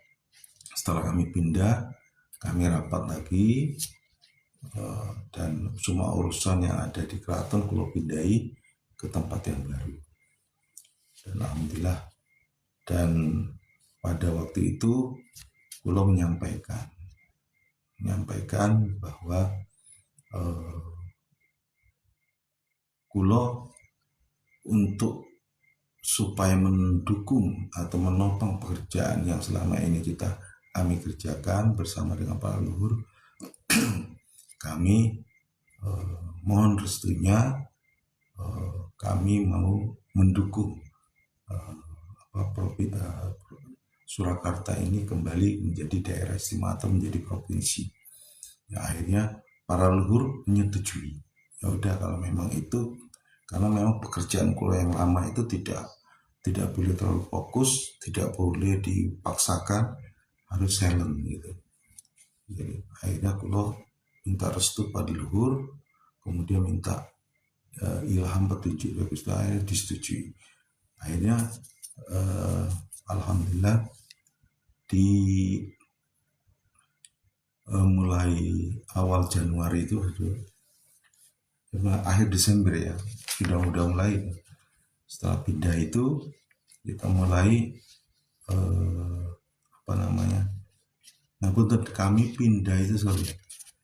setelah kami pindah, kami rapat lagi dan semua urusan yang ada di keraton kulo pindahi ke tempat yang baru. Dan alhamdulillah, dan pada waktu itu kulo menyampaikan bahwa kulo untuk supaya mendukung atau menopang pekerjaan yang selama ini kami kerjakan bersama dengan para leluhur, kami mohon restunya, kami mau mendukung Surakarta ini kembali menjadi daerah istimewa atau menjadi provinsi. Ya, akhirnya para leluhur menyetujui. Ya udah kalau memang itu, karena memang pekerjaan kulo yang lama itu tidak boleh terlalu fokus, tidak boleh dipaksakan, harus silent gitu. Jadi akhirnya kulo minta restu pada leluhur, kemudian minta ilham petunjuk dari Gusti Allah, disetujui. Akhirnya alhamdulillah di mulai awal Januari itu akhir Desember ya, sudah mulai. Setelah pindah itu kita mulai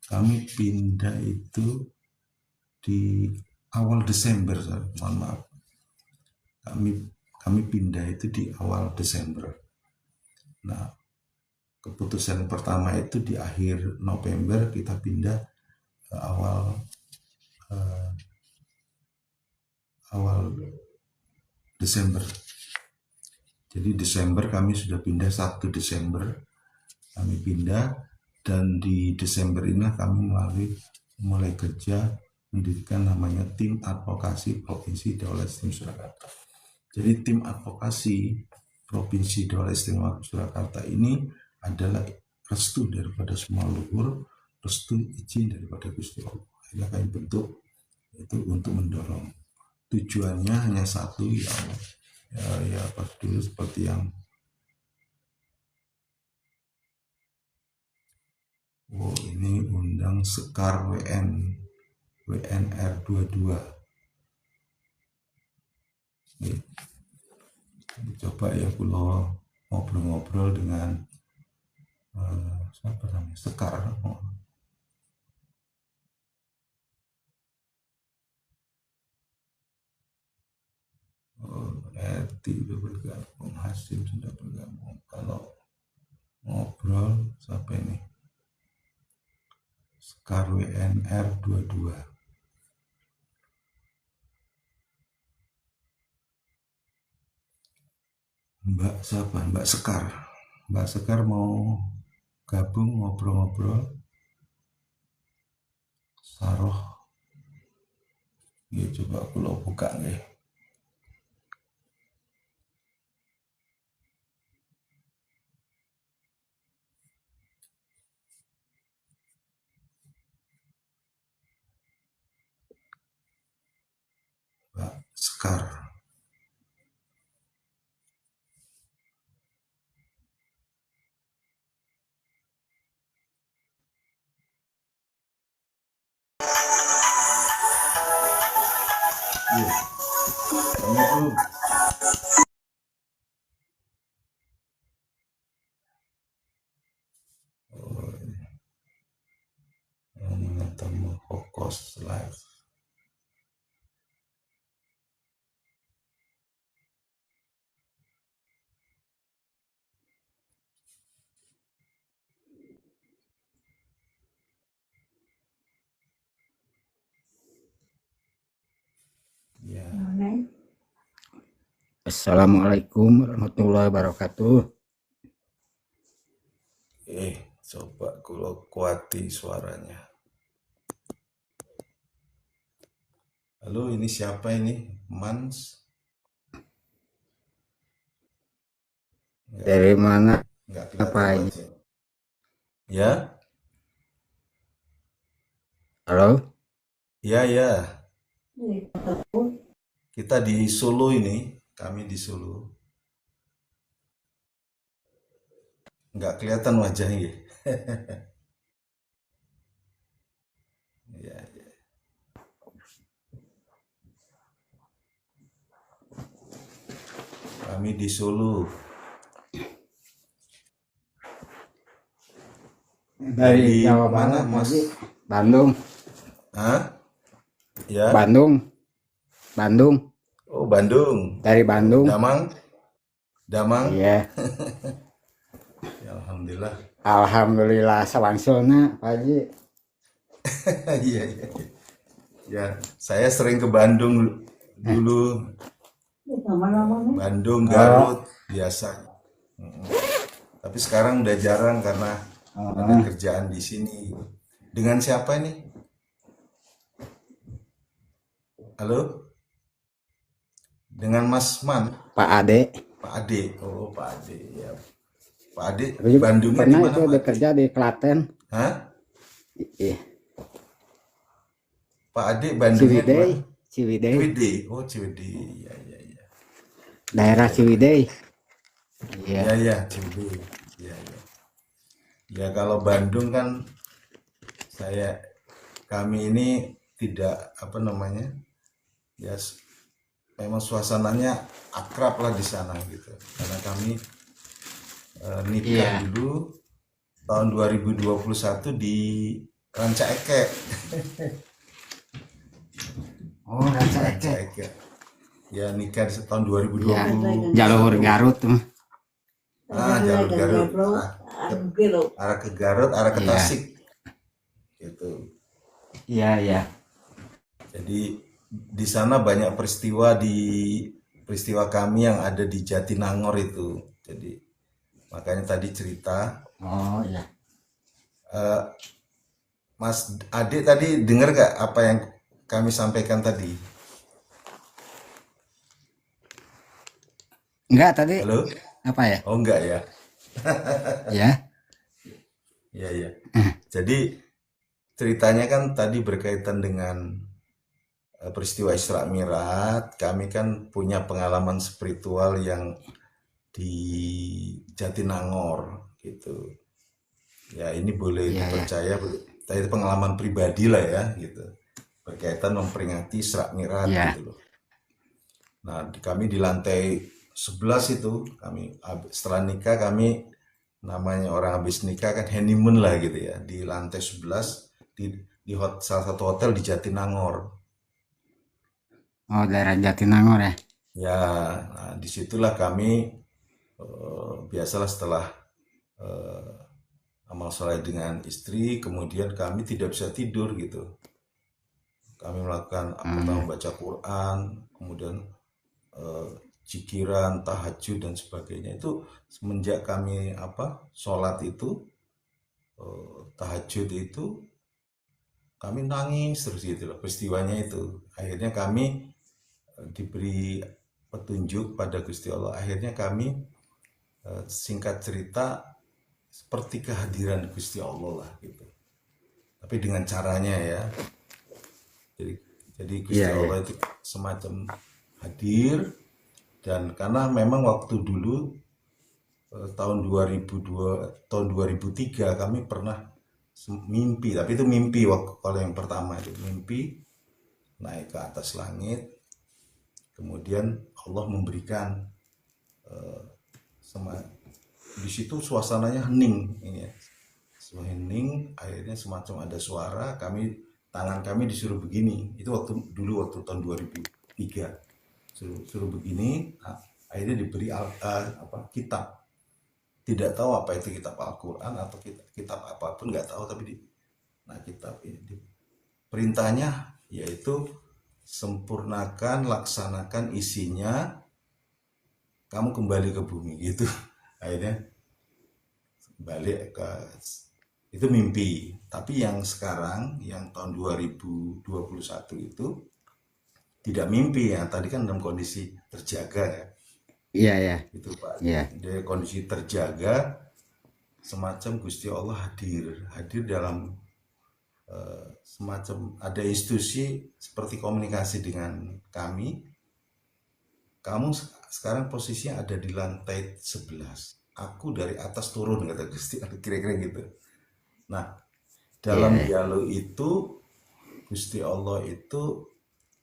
kami pindah itu di awal Desember, mohon maaf, kami pindah itu di awal Desember. Nah, keputusan pertama itu di akhir November, kita pindah ke awal eh, awal Desember. Jadi Desember kami sudah pindah, 1 Desember kami pindah, dan di Desember ini kami mulai kerja mendirikan namanya Tim Advokasi Provinsi Daerah Istimewa Surakarta. Jadi tim advokasi Provinsi Daerah Istimewa Surakarta ini adalah restu daripada semua leluhur, restu izin daripada Gusti Allah. Ini kami bentuk itu untuk mendorong. Tujuannya hanya satu, ya pas dulu seperti yang ini undang Sekar WNR 22. Nih, coba ya kalau ngobrol-ngobrol dengan siapa namanya, Sekar. RT udah bergabung, Hasim sudah bergabung. Kalau ngobrol siapa ini? Sekar WNR 22. Mbak siapa? Mbak Sekar. Mbak Sekar mau gabung ngobrol-ngobrol. Saroh. Ya coba kalau buka nih. Mbak Sekar. Iya. Assalamualaikum. Temu Hokos Live. Ya. Assalamualaikum warahmatullahi wabarakatuh. Coba kalau kuati suaranya. Halo, ini siapa ini? Mans? Dari mana? Enggak Apa kelihatan ini? wajah. Ya? Halo? Ya, ya. Kita di Solo ini, kami di Solo. Enggak kelihatan wajahnya. Ya, ya. Kami di Solo. Dari Jawa mana, Barat, Mas? Bandung. Hah? Ya. Bandung. Oh, Bandung. Dari Bandung. Damang. Iya. Ya, alhamdulillah. Alhamdulillah sawangsona, Pak Haji. Iya, iya. Ya, saya sering ke Bandung dulu. Bandung, Garut, biasa. Tapi sekarang udah jarang karena ada kerjaan di sini. Dengan siapa ini? Halo? Dengan Mas Man? Pak Ade. Pak Ade. Oh, Pak Ade. Ya. Pak Ade, Bandungnya pernah di mana, itu bekerja di Klaten. Hah? Iya. Pak Ade Bandungnya di mana? Ciwidey. Ciwidey. Oh, Ciwidey. Ya, ya, ya. Daerah Ciwidey. Iya. Ya, ya, Ciwidey. Ya, ya. Ya, kalau Bandung kan kami ini tidak ya memang suasananya akrab lah di sana gitu, karena kami nikah dulu tahun 2021 di Ranca Ekek. Oh, Ranca Ekek. Ya, nikah di tahun 2020. Ya, jalur Garut tuh. Jalur Garut. Arah ke Garut, arah ke Tasik. Gitu. Iya, iya. Jadi di sana banyak peristiwa kami yang ada di Jatinangor itu. Jadi makanya tadi cerita. Oh iya. Eh, Mas Ade tadi dengar gak apa yang kami sampaikan tadi? Enggak tadi Halo? apa ya? Oh enggak ya? Ya. Iya, iya. Jadi ceritanya kan tadi berkaitan dengan peristiwa Isra Mi'raj. Kami kan punya pengalaman spiritual yang di Jatinangor gitu. Ya ini boleh Iya ya. dipercaya, itu pengalaman pribadi lah ya gitu. Berkaitan memperingati Isra Mi'raj Iya. gitu loh. Nah, kami di lantai 11 itu, setelah nikah kami namanya orang habis nikah kan honeymoon lah gitu ya, di lantai 11 salah satu hotel di Jatinangor. Oh daerah Jatinangor ya. Ya, nah disitulah kami biasalah setelah amal soleh dengan istri, kemudian kami tidak bisa tidur gitu. Kami melakukan pertama baca Quran, kemudian eh, cikiran, tahajud dan sebagainya. Itu semenjak kami sholat itu, tahajud itu kami nangis terus gitu loh peristiwanya itu. Akhirnya kami diberi petunjuk pada Gusti Allah. Akhirnya kami singkat cerita seperti kehadiran Gusti Allah lah gitu. Tapi dengan caranya ya. Jadi, jadi Gusti Iya ya. Allah itu semacam hadir, dan karena memang waktu dulu tahun 2003 kami pernah mimpi, tapi itu mimpi waktu kalau yang pertama itu mimpi naik ke atas langit, kemudian Allah memberikan sama di situ suasananya hening ini ya. Hening, akhirnya semacam ada suara, tangan kami disuruh begini. Itu waktu tahun 2003. Suruh begini, nah, akhirnya diberi kitab. Tidak tahu apa itu kitab Al-Quran atau kitab apapun, nggak tahu, tapi nah kitab ini perintahnya yaitu sempurnakan, laksanakan isinya, kamu kembali ke bumi gitu. Akhirnya balik ke itu mimpi. Tapi yang sekarang yang tahun 2021 itu tidak mimpi ya. Tadi kan dalam kondisi terjaga ya. Iya ya. Itu Pak. Iya. Dia kondisi terjaga, semacam Gusti Allah hadir dalam semacam ada institusi seperti komunikasi dengan kami. Kamu sekarang posisinya ada di lantai 11. Aku dari atas turun, kata Gusti, kira-kira gitu. Nah, dalam Iya. dialog itu Gusti Allah itu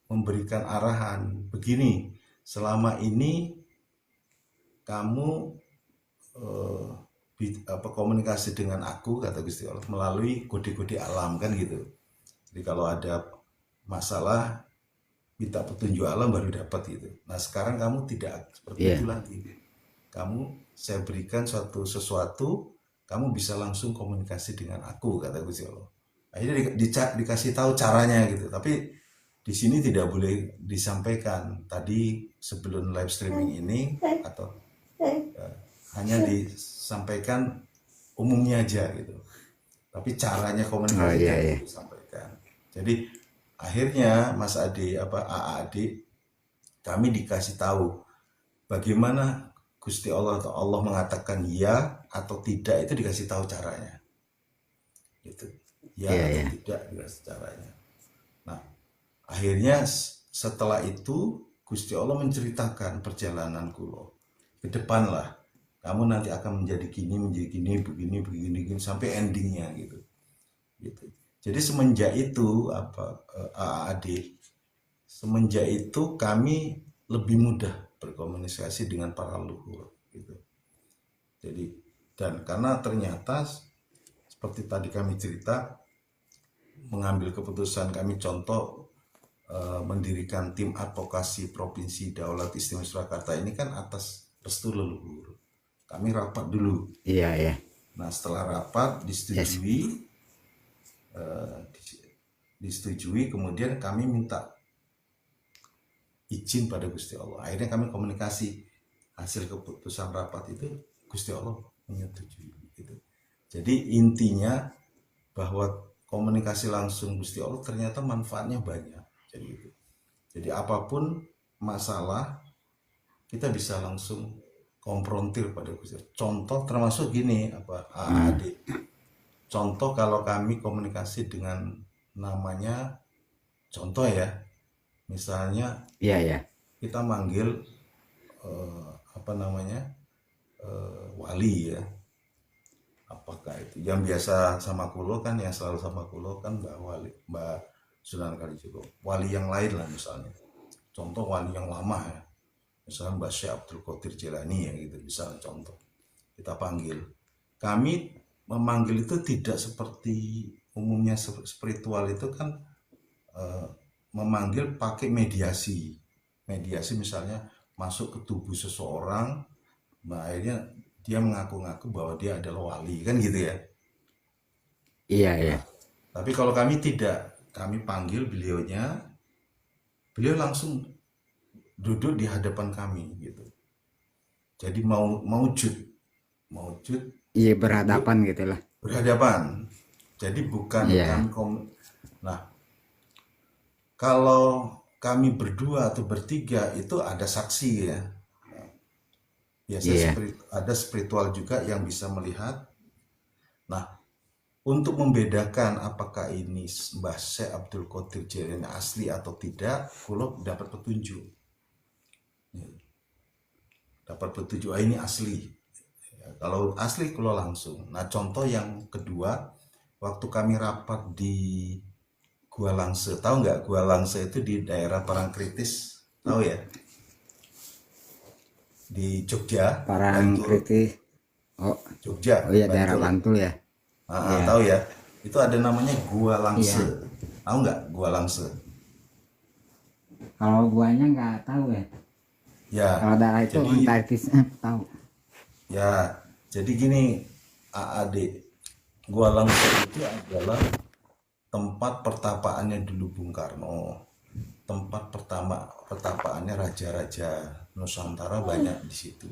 memberikan arahan begini, selama ini kamu komunikasi dengan aku, kata Gusti Allah, melalui kode-kode alam kan gitu. Jadi kalau ada masalah minta petunjuk alam baru dapat gitu. Nah sekarang kamu tidak seperti Iya. itu lagi. Saya berikan sesuatu, kamu bisa langsung komunikasi dengan aku, kata Gusti Allah. Akhirnya dikasih tahu caranya gitu. Tapi di sini tidak boleh disampaikan. Tadi sebelum live streaming ini atau hanya disampaikan umumnya aja gitu. Tapi caranya Oh komunikasi iya tidak ya. disampaikan. Jadi akhirnya Mas Ade Ade, kami dikasih tahu bagaimana Gusti Allah atau Allah mengatakan ya atau tidak, itu dikasih tahu caranya. Gitu. Ya Iya atau ya. tidak dikasih caranya. Nah, akhirnya setelah itu Gusti Allah menceritakan perjalananku loh. Ke depan lah. Kamu nanti akan menjadi gini, begini, sampai endingnya gitu. Gitu. Jadi semenjak itu adik, semenjak itu kami lebih mudah berkomunikasi dengan para leluhur gitu. Jadi dan karena ternyata seperti tadi kami cerita, mengambil keputusan kami contoh mendirikan tim advokasi Provinsi Daulat Istimewa Surakarta ini kan atas restu leluhur. Kami rapat dulu. Iya ya. Nah setelah rapat Yes. disetujui, disetujui, kemudian kami minta izin pada Gusti Allah. Akhirnya kami komunikasi, hasil keputusan rapat itu Gusti Allah menyetujui gitu. Jadi intinya bahwa komunikasi langsung Gusti Allah ternyata manfaatnya banyak. Jadi apapun masalah kita bisa langsung konfrontir pada Gusti Allah. Contoh termasuk gini adik. Contoh kalau kami komunikasi dengan namanya, contoh ya, misalnya Iya, ya. kita manggil wali ya. Apakah itu yang biasa sama kulo kan, yang selalu sama kulo kan Mbak Sunan Kalijogo. Wali yang lain lah misalnya. Contoh wali yang lama ya. Misalnya Mbak Syekh Abdul Qadir Jailani ya gitu, misalnya contoh. Kita panggil. Kami memanggil itu tidak seperti umumnya spiritual itu kan memanggil pakai mediasi. Mediasi misalnya masuk ke tubuh seseorang, nah akhirnya dia mengaku-ngaku bahwa dia adalah wali kan gitu ya. Iya, ya. Tapi kalau kami tidak, kami panggil beliaunya, beliau langsung duduk di hadapan kami gitu. Jadi maujud, Iya, berhadapan gitu lah. berhadapan. Jadi bukan Iya. kami Nah, kalau kami berdua atau bertiga itu ada saksi ya. Iya. Biasanya ada spiritual juga yang bisa melihat. Nah, untuk membedakan apakah ini Mbah Syekh Abdul Qadir Jailani asli atau tidak, kulo dapat petunjuk. Ini asli. Ya, kalau asli kulo langsung. Nah, contoh yang kedua, waktu kami rapat di Gua Langse, tahu nggak Gua Langse itu di daerah Parangkritis, tahu ya? Di Jogja, Bantul, Parangkritis. Oh, Jogja, oh iya, daerah Bantul. Bantul ya. Iya. Tahu ya? Itu ada namanya Gua Langse. Iya. Tahu nggak Gua Langse? Kalau guanya nggak tahu ya. Ya, Kalau daerah itu jadi Antarktisnya tahu. jadi gini, adik, Gua Langse itu adalah tempat pertapaannya dulu Bung Karno. Tempat pertapaannya raja-raja Nusantara banyak di situ.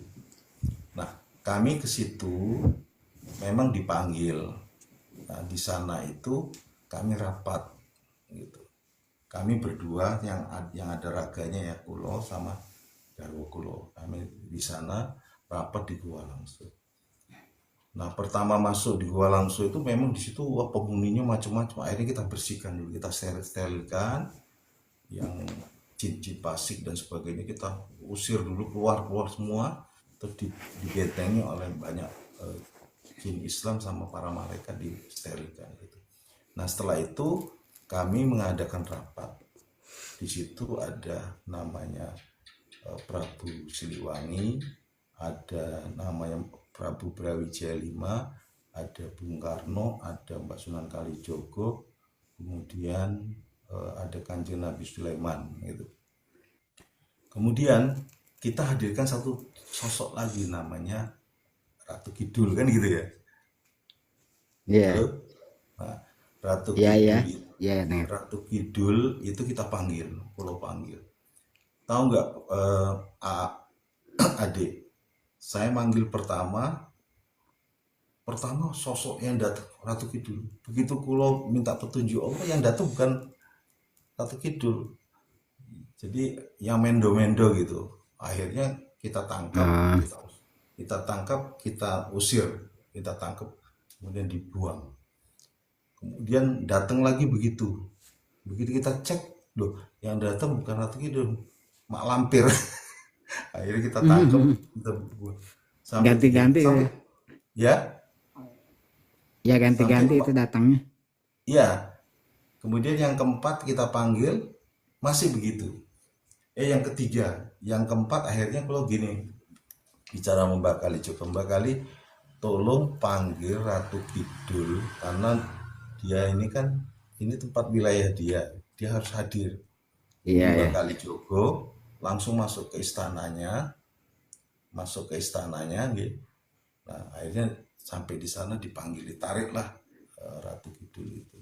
Nah, kami ke situ memang dipanggil. Nah, di sana itu kami rapat gitu. Kami berdua yang ada raganya ya kulo sama Darwo kulo. Kami di sana rapat di Gua Langse. Nah, pertama masuk di Gua Langse itu memang di situ penghuninya macam-macam. Akhirnya kita bersihkan dulu, kita sterilkan yang jin-jin pasik dan sebagainya, kita usir dulu, keluar semua, terus dibentengi oleh banyak jin Islam sama para malaikat, disterilkan gitu. Nah, setelah itu kami mengadakan rapat. Di situ ada namanya Prabu Siliwangi, ada namanya Prabu Brawijaya V, ada Bung Karno, ada Mbak Sunan Kalijogo, kemudian ada Kanjeng Nabi Sulaiman gitu. Kemudian kita hadirkan satu sosok lagi namanya Ratu Kidul kan gitu ya. Iya. Halo? Nah, Ratu Iya, iya. Kidul, Iya, dengar. Ratu Kidul itu kita panggil, pulau panggil. Tahu nggak adik? Saya manggil pertama sosok yang datang Ratu Kidul. Begitu kulo minta petunjuk Allah, yang datang bukan Ratu Kidul, jadi yang mendo-mendo gitu. Akhirnya kita tangkap, kita usir, kita tangkap, kemudian dibuang. Kemudian datang lagi begitu kita cek, loh yang datang bukan Ratu Kidul, mak lampir. Akhirnya kita tangkap, kita buang. Ganti-ganti ya. Ya, Ya, ganti-ganti itu datangnya. ya. Kemudian yang keempat kita panggil, masih begitu. Yang ketiga, yang keempat akhirnya kalau gini, bicara Mbak Kali, coba Mbak Kali tolong panggil Ratu Kidul, karena dia ini kan, ini tempat wilayah dia harus hadir. Iya, Mbak ya. Kali Jogo langsung masuk ke istananya gitu. Nah, akhirnya sampai di sana dipanggil, ditariklah Ratu Kidul itu.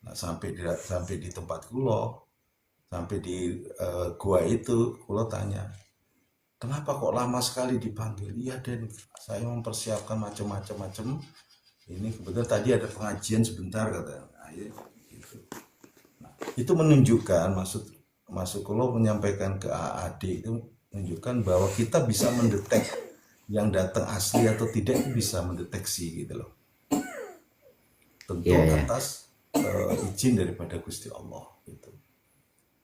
Nah, sampai di tempat kulo, sampai di gua itu, kulo tanya, kenapa kok lama sekali dipanggil? Iya Den, saya mempersiapkan macam-macam. Ini kebetulan tadi ada pengajian sebentar kata. Nah, ya, gitu. Itu menunjukkan maksud kulo menyampaikan ke AAD itu menunjukkan bahwa kita bisa mendetek yang datang asli atau tidak itu bisa mendeteksi gitu loh. Tentu Iya, ya. atas izin daripada Gusti Allah gitu.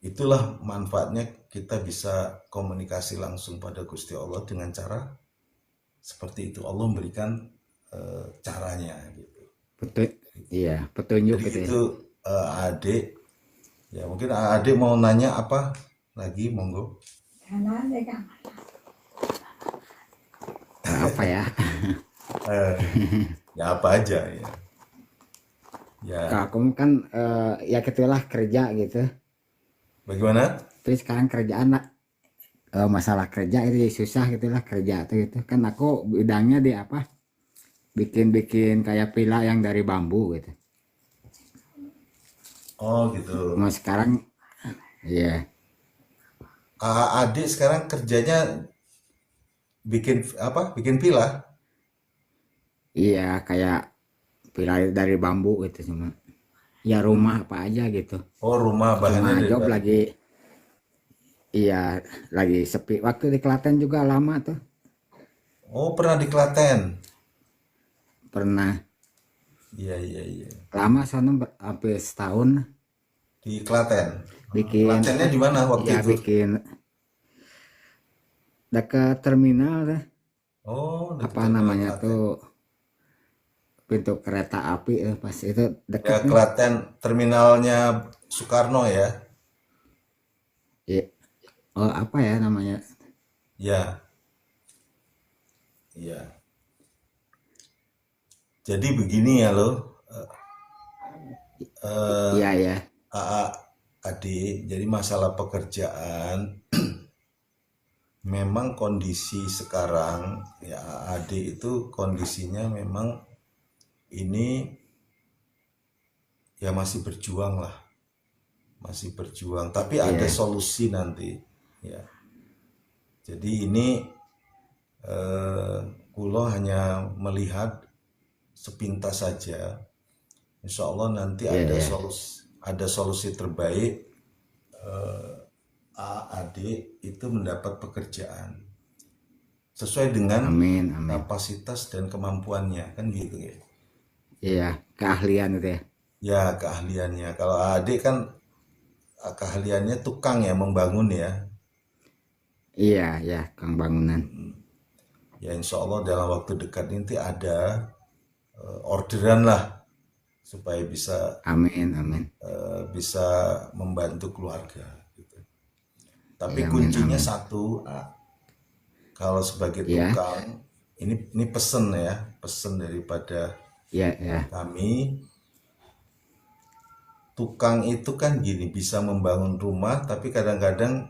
Itulah manfaatnya kita bisa komunikasi langsung pada Gusti Allah dengan cara seperti itu. Allah memberikan caranya gitu. Betul. Iya, petunjuk Jadi gitu ya. itu adik, ya mungkin adik mau nanya apa lagi, monggo. Apa ya? Eh, ya apa aja ya. Ya, Kalau aku kan ya gitulah kerja gitu. bagaimana? Terus sekarang kerjaan lah, masalah kerja itu ya susah gitulah kerja tuh gitu. Kan aku bidangnya di apa? Bikin-bikin kayak pila yang dari bambu gitu. Oh gitu. Mau sekarang ya Adik sekarang kerjanya bikin apa? Bikin pila? iya kayak pila dari bambu gitu cuma. Ya rumah apa aja gitu. Oh rumah Cuma bahannya dari job lagi iya lagi sepi. Waktu di Klaten juga lama tuh. Oh pernah di Klaten? Pernah Iya iya iya. lama sono hampir setahun Di Klaten. bikin Klatennya di mana waktu ya itu? bikin dekat terminal deh. Oh dekat Apa terminal namanya Klaten. tuh pintu kereta api pas itu Ya deket nih. Klaten terminalnya Soekarno ya. Ya, oh apa ya namanya? Ya iya. Jadi begini ya loh. Eh, Iya ya. AA adik. Jadi masalah pekerjaan memang kondisi sekarang ya adik itu kondisinya memang ini ya masih berjuang lah, masih berjuang, tapi ada Iya. solusi nanti ya. Jadi ini Kulo hanya melihat sepintas saja. Insya Allah nanti Iya ya. ada solusi terbaik. Adik itu mendapat pekerjaan sesuai dengan Amin amin. kapasitas dan kemampuannya kan gitu ya. Iya keahlian itu ya. Ya keahliannya. Kalau adik kan keahliannya tukang ya membangun ya. Iya ya Kang bangunan. Ya insya Allah dalam waktu dekat nanti ada orderan lah supaya Amin amin. bisa membantu keluarga gitu. Tapi Iya amin kuncinya amin. satu, kalau sebagai Iya tukang ini pesen ya, pesen daripada iya ya. kami. Tukang itu kan gini bisa membangun rumah, tapi kadang-kadang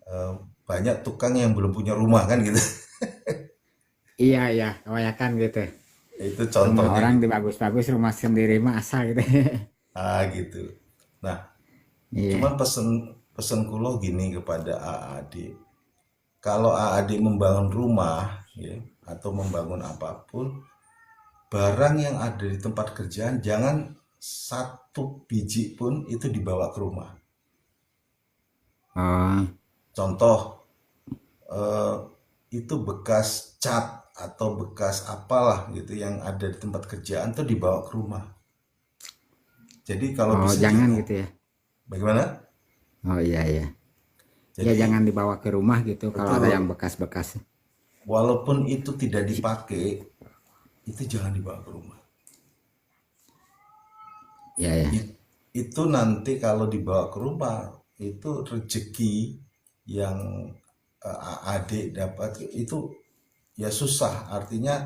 eh, banyak tukang yang belum punya rumah kan gitu. Iya ya kebanyakan gitu. Itu Rumah contohnya orang gitu. dibagus-bagus rumah sendiri mah asal gitu. Gitu. Nah, Iya cuman pesen kulo gini kepada AAD. Kalau AAD membangun rumah ya, atau membangun apapun, barang yang ada di tempat kerjaan jangan satu biji pun itu dibawa ke rumah. oh Contoh eh, itu bekas cat atau bekas apalah gitu yang ada di tempat kerjaan tuh dibawa ke rumah. Jadi kalau oh bisa jangan jangan. gitu ya. Bagaimana? Oh iya ya. Ya Jadi jangan dibawa ke rumah gitu kalau ada yang betul, bekas-bekas. walaupun itu tidak dipakai, itu jangan dibawa ke rumah. Ya ya. Itu nanti kalau dibawa ke rumah, itu rezeki yang adik dapat itu ya susah. Artinya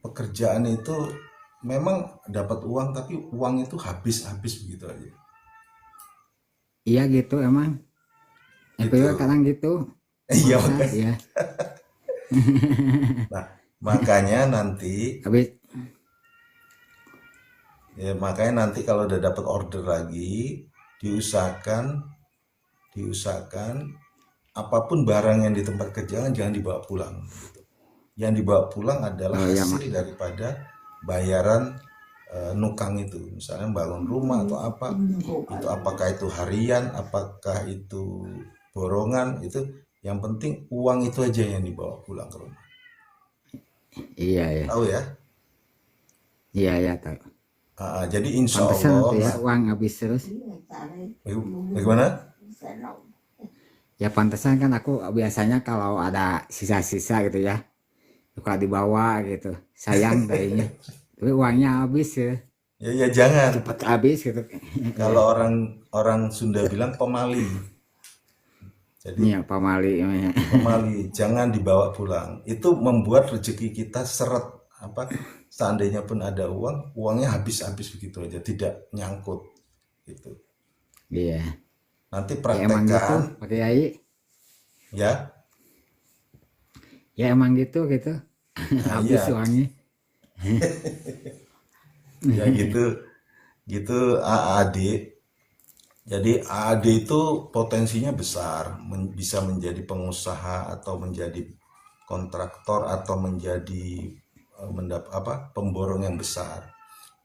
pekerjaan itu memang dapat uang, tapi uang itu habis-habis begitu aja. Iya gitu emang. Aku juga Gitu. kadang gitu. Iya Masa makanya. ya. Nah, makanya nanti Habis Ya, makanya nanti kalau udah dapat order lagi, diusahakan apapun barang yang di tempat kerja jangan dibawa pulang. Gitu. Yang dibawa pulang adalah Oh ya, hasil daripada bayaran nukang itu. Misalnya bangun rumah atau apa, itu apakah itu harian, apakah itu borongan, itu yang penting uang itu aja yang dibawa pulang ke rumah. iya ya, Tahu ya? iya ya tahu. Jadi insya Pantesan Allah, tuh ya uang habis terus. bagaimana? Ya pantesan kan aku biasanya kalau ada sisa-sisa gitu ya, suka dibawa gitu. Sayang kayaknya. Tapi uangnya habis ya, Ya jangan. cepat habis gitu. Kalau orang Sunda bilang pemali. Jadi Iya, pamali. pemali jangan dibawa pulang. Itu membuat rezeki kita seret apa? Seandainya pun ada uang, uangnya habis-habis begitu aja, tidak nyangkut gitu. Iya. Nanti Ya emang gitu, praktekkan Pak Kiai. ya. Ya emang gitu gitu. Nah, Habis iya, uangnya. ya gitu AAD. Jadi AAD itu potensinya besar, bisa menjadi pengusaha atau menjadi kontraktor atau menjadi pemborong yang besar.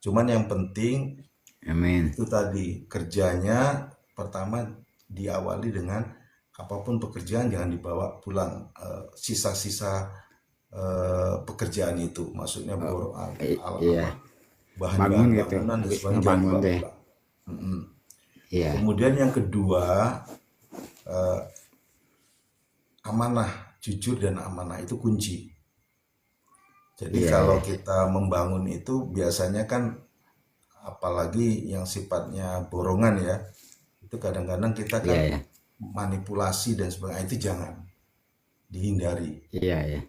Cuman yang penting Amin. itu tadi kerjanya pertama diawali dengan apapun pekerjaan jangan dibawa pulang sisa-sisa pekerjaan itu, maksudnya Iya. bahan-bahan Bangun gitu. bangunan dan Habis sebagainya jangan ngebangun dibawa deh. pulang. Iya. Kemudian yang kedua, amanah, jujur dan amanah itu kunci. Jadi Iya, kalau iya. kita membangun itu biasanya kan apalagi yang sifatnya borongan ya, itu kadang-kadang kita Iya, kan iya. manipulasi dan sebagainya, itu jangan, dihindari. Iya, iya.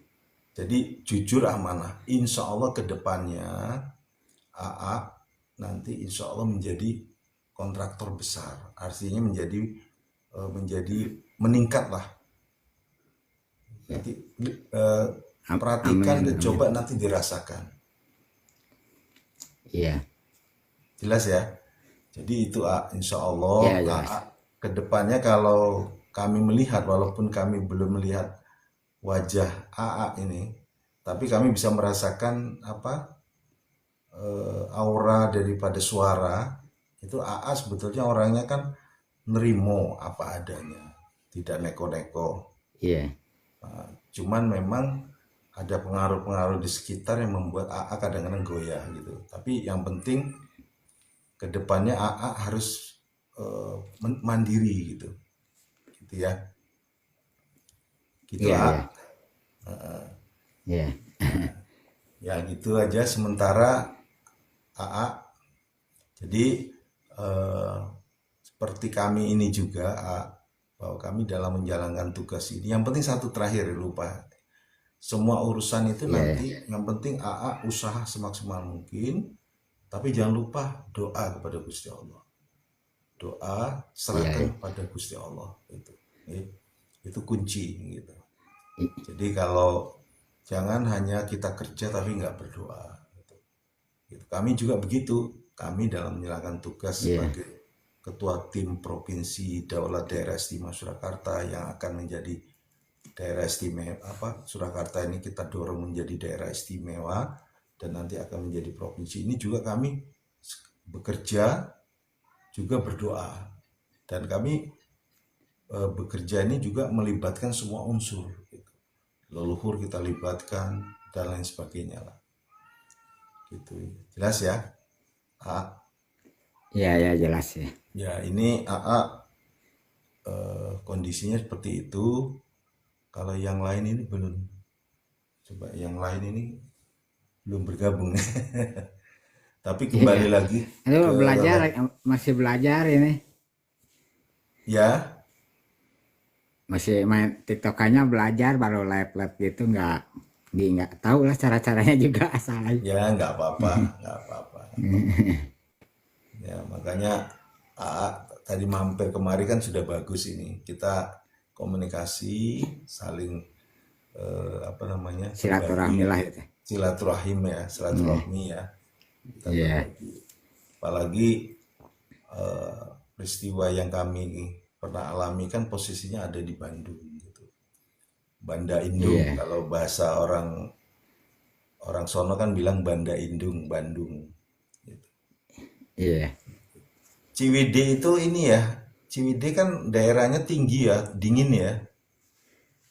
Jadi jujur amanah, insya Allah ke depannya AA nanti insya Allah menjadi kontraktor besar, artinya menjadi meningkat lah. Nanti perhatikan Amin, dan amin. coba nanti dirasakan, Iya. jelas ya. Jadi itu insya Iya, Allah jelas. ke depannya kalau kami melihat, walaupun kami belum melihat wajah AA ini, tapi kami bisa merasakan aura daripada suara itu. AA sebetulnya orangnya kan nerimo apa adanya, tidak neko-neko. Iya. Cuman memang ada pengaruh-pengaruh di sekitar yang membuat AA kadang-kadang goyah gitu. Tapi yang penting kedepannya AA harus mandiri gitu, gitu ya. Gitu Iya, A. iya. Iya. Ya gitu aja sementara AA. Jadi eh, seperti kami ini juga bahwa kami dalam menjalankan tugas ini, yang penting satu terakhir lupa, semua urusan itu Iya, iya. nanti yang penting AA usaha semaksimal mungkin, tapi jangan lupa doa kepada Gusti Allah, doa Iya, serahkan iya. kepada Gusti Allah itu kunci gitu. I- Jadi kalau jangan hanya kita kerja tapi nggak berdoa gitu. Kami juga begitu, kami dalam menjalankan tugas Iya. sebagai ketua tim provinsi Daulat Daerah Istimewa Surakarta yang akan menjadi daerah istimewa Surakarta ini kita dorong menjadi daerah istimewa dan nanti akan menjadi provinsi ini, juga kami bekerja juga berdoa, dan kami bekerja ini juga melibatkan semua unsur gitu. Leluhur kita libatkan dan lain sebagainya lah gitu. Jelas ya Iya, iya, jelas ya. ya. Ini AA kondisinya seperti itu. Kalau yang lain ini belum, coba yang lain ini belum bergabung. Tapi kembali Iya. lagi Aduh, ke belajar, level masih belajar ini. ya. Masih main TikTokannya belajar baru live-live gitu nggak tahu lah cara-caranya juga asal aja. Ya nggak apa-apa, nggak apa-apa. Ya makanya AA tadi mampir kemari kan sudah bagus ini. Kita komunikasi, saling berbagi Silaturahmi lah itu. silaturahim ya, silaturahmi ya. Kita Iya. berbagi. Apalagi peristiwa yang kami pernah alami kan posisinya ada di Bandung gitu. Banda Indung, Iya, kalau bahasa orang orang sono kan bilang Banda Indung, Bandung. Gitu. iya. Ciwidey itu ini ya, Ciwidey kan daerahnya tinggi ya, dingin ya.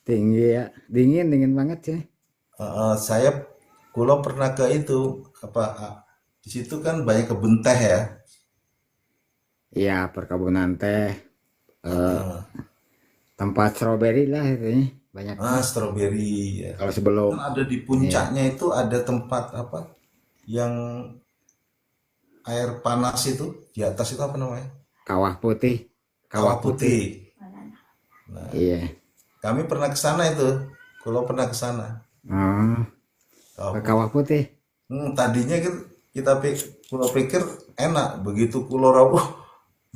Tinggi ya. Dingin banget sih. Saya kulo pernah ke itu apa di situ kan banyak kebun teh ya. Iya, perkebunan teh, eh, Heeh. tempat stroberi lah itu ya. Banyaknya. Stroberi ya. Kalau sebelum, Kan ada di iya, puncaknya itu ada tempat apa yang air panas itu di atas itu apa namanya? kawah putih, kawah Kawah putih. Putih. Nah, Iya. kami pernah ke sana itu. Kulo pernah ke sana. Oh, Kawah ke Putih. kawah putih. Tadinya kulo pikir enak begitu kulo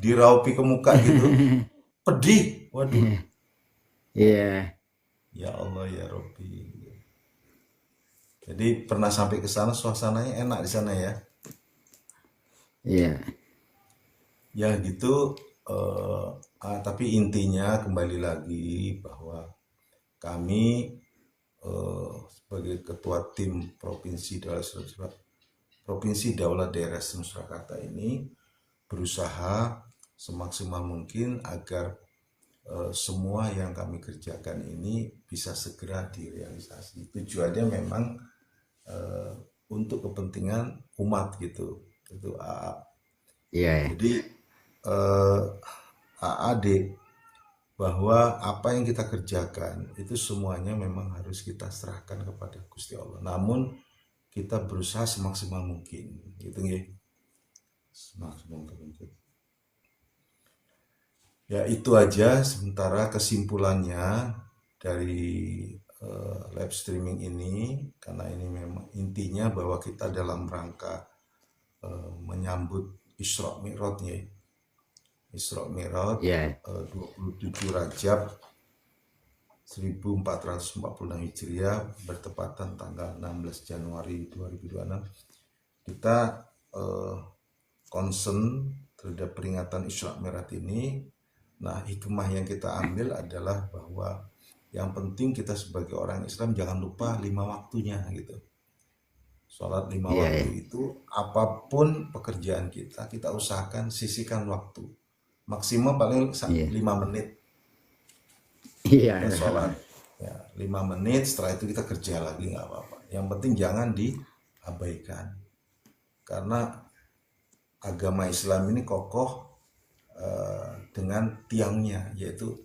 diraupi ke muka gitu. Pedih. Waduh. Iya, Ya Allah ya Robbi. Jadi pernah sampai ke sana suasananya enak di sana ya. iya, Ya gitu. Tapi intinya kembali lagi bahwa kami sebagai ketua tim Provinsi Daulat Daerah Istimewa Surakarta ini berusaha semaksimal mungkin agar semua yang kami kerjakan ini bisa segera direalisasi. Tujuannya memang eh, untuk kepentingan umat gitu. Itu AA. iya, Jadi eh, AAD bahwa apa yang kita kerjakan itu semuanya memang harus kita serahkan kepada Gusti Allah. Namun kita berusaha semaksimal mungkin, gitu ya. Semaksimal mungkin. Ya itu aja sementara kesimpulannya dari live streaming ini karena ini memang intinya bahwa kita dalam rangka menyambut Isra Mi'raj ya. Isra Mi'raj iya, 27 Rajab 1446 Hijriah bertepatan tanggal 16 Januari 2026 kita concern terhadap peringatan Isra Mi'raj ini. Nah, hikmah yang kita ambil adalah bahwa yang penting kita sebagai orang Islam jangan lupa 5 waktunya gitu. Sholat 5 waktu iya, itu apapun pekerjaan kita usahakan sisihkan waktu. Maksimal paling iya, 5 menit iya, kita iya. sholat. Ya, 5 menit setelah itu kita kerja lagi nggak apa-apa. Yang penting jangan diabaikan. Karena agama Islam ini kokoh dengan tiangnya yaitu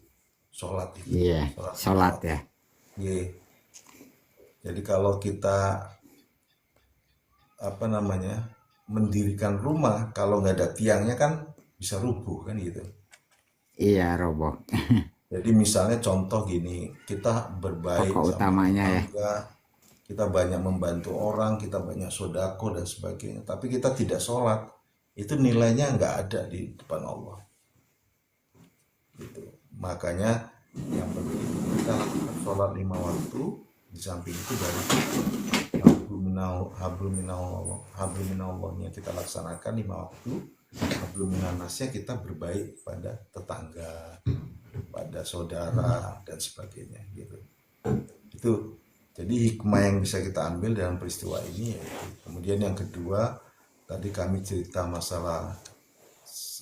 sholat itu, Iya, sholat lima sholat waktu. ya. Ye. Jadi kalau kita apa namanya mendirikan rumah kalau nggak ada tiangnya kan bisa rubuh kan gitu. Iya, roboh. Jadi misalnya contoh gini, kita berbaik Pokok sama utamanya ya. tetangga, kita banyak membantu orang, kita banyak sodako dan sebagainya. Tapi kita tidak sholat, itu nilainya nggak ada di depan Allah. Gitu. Makanya yang penting kita lakukan sholat 5 waktu. Di samping itu dari habluminallahnya kita laksanakan 5 waktu. Habluminannasnya kita berbaik pada tetangga, pada saudara dan sebagainya gitu. Itu jadi hikmah yang bisa kita ambil dalam peristiwa ini yaitu. Kemudian yang kedua tadi kami cerita masalah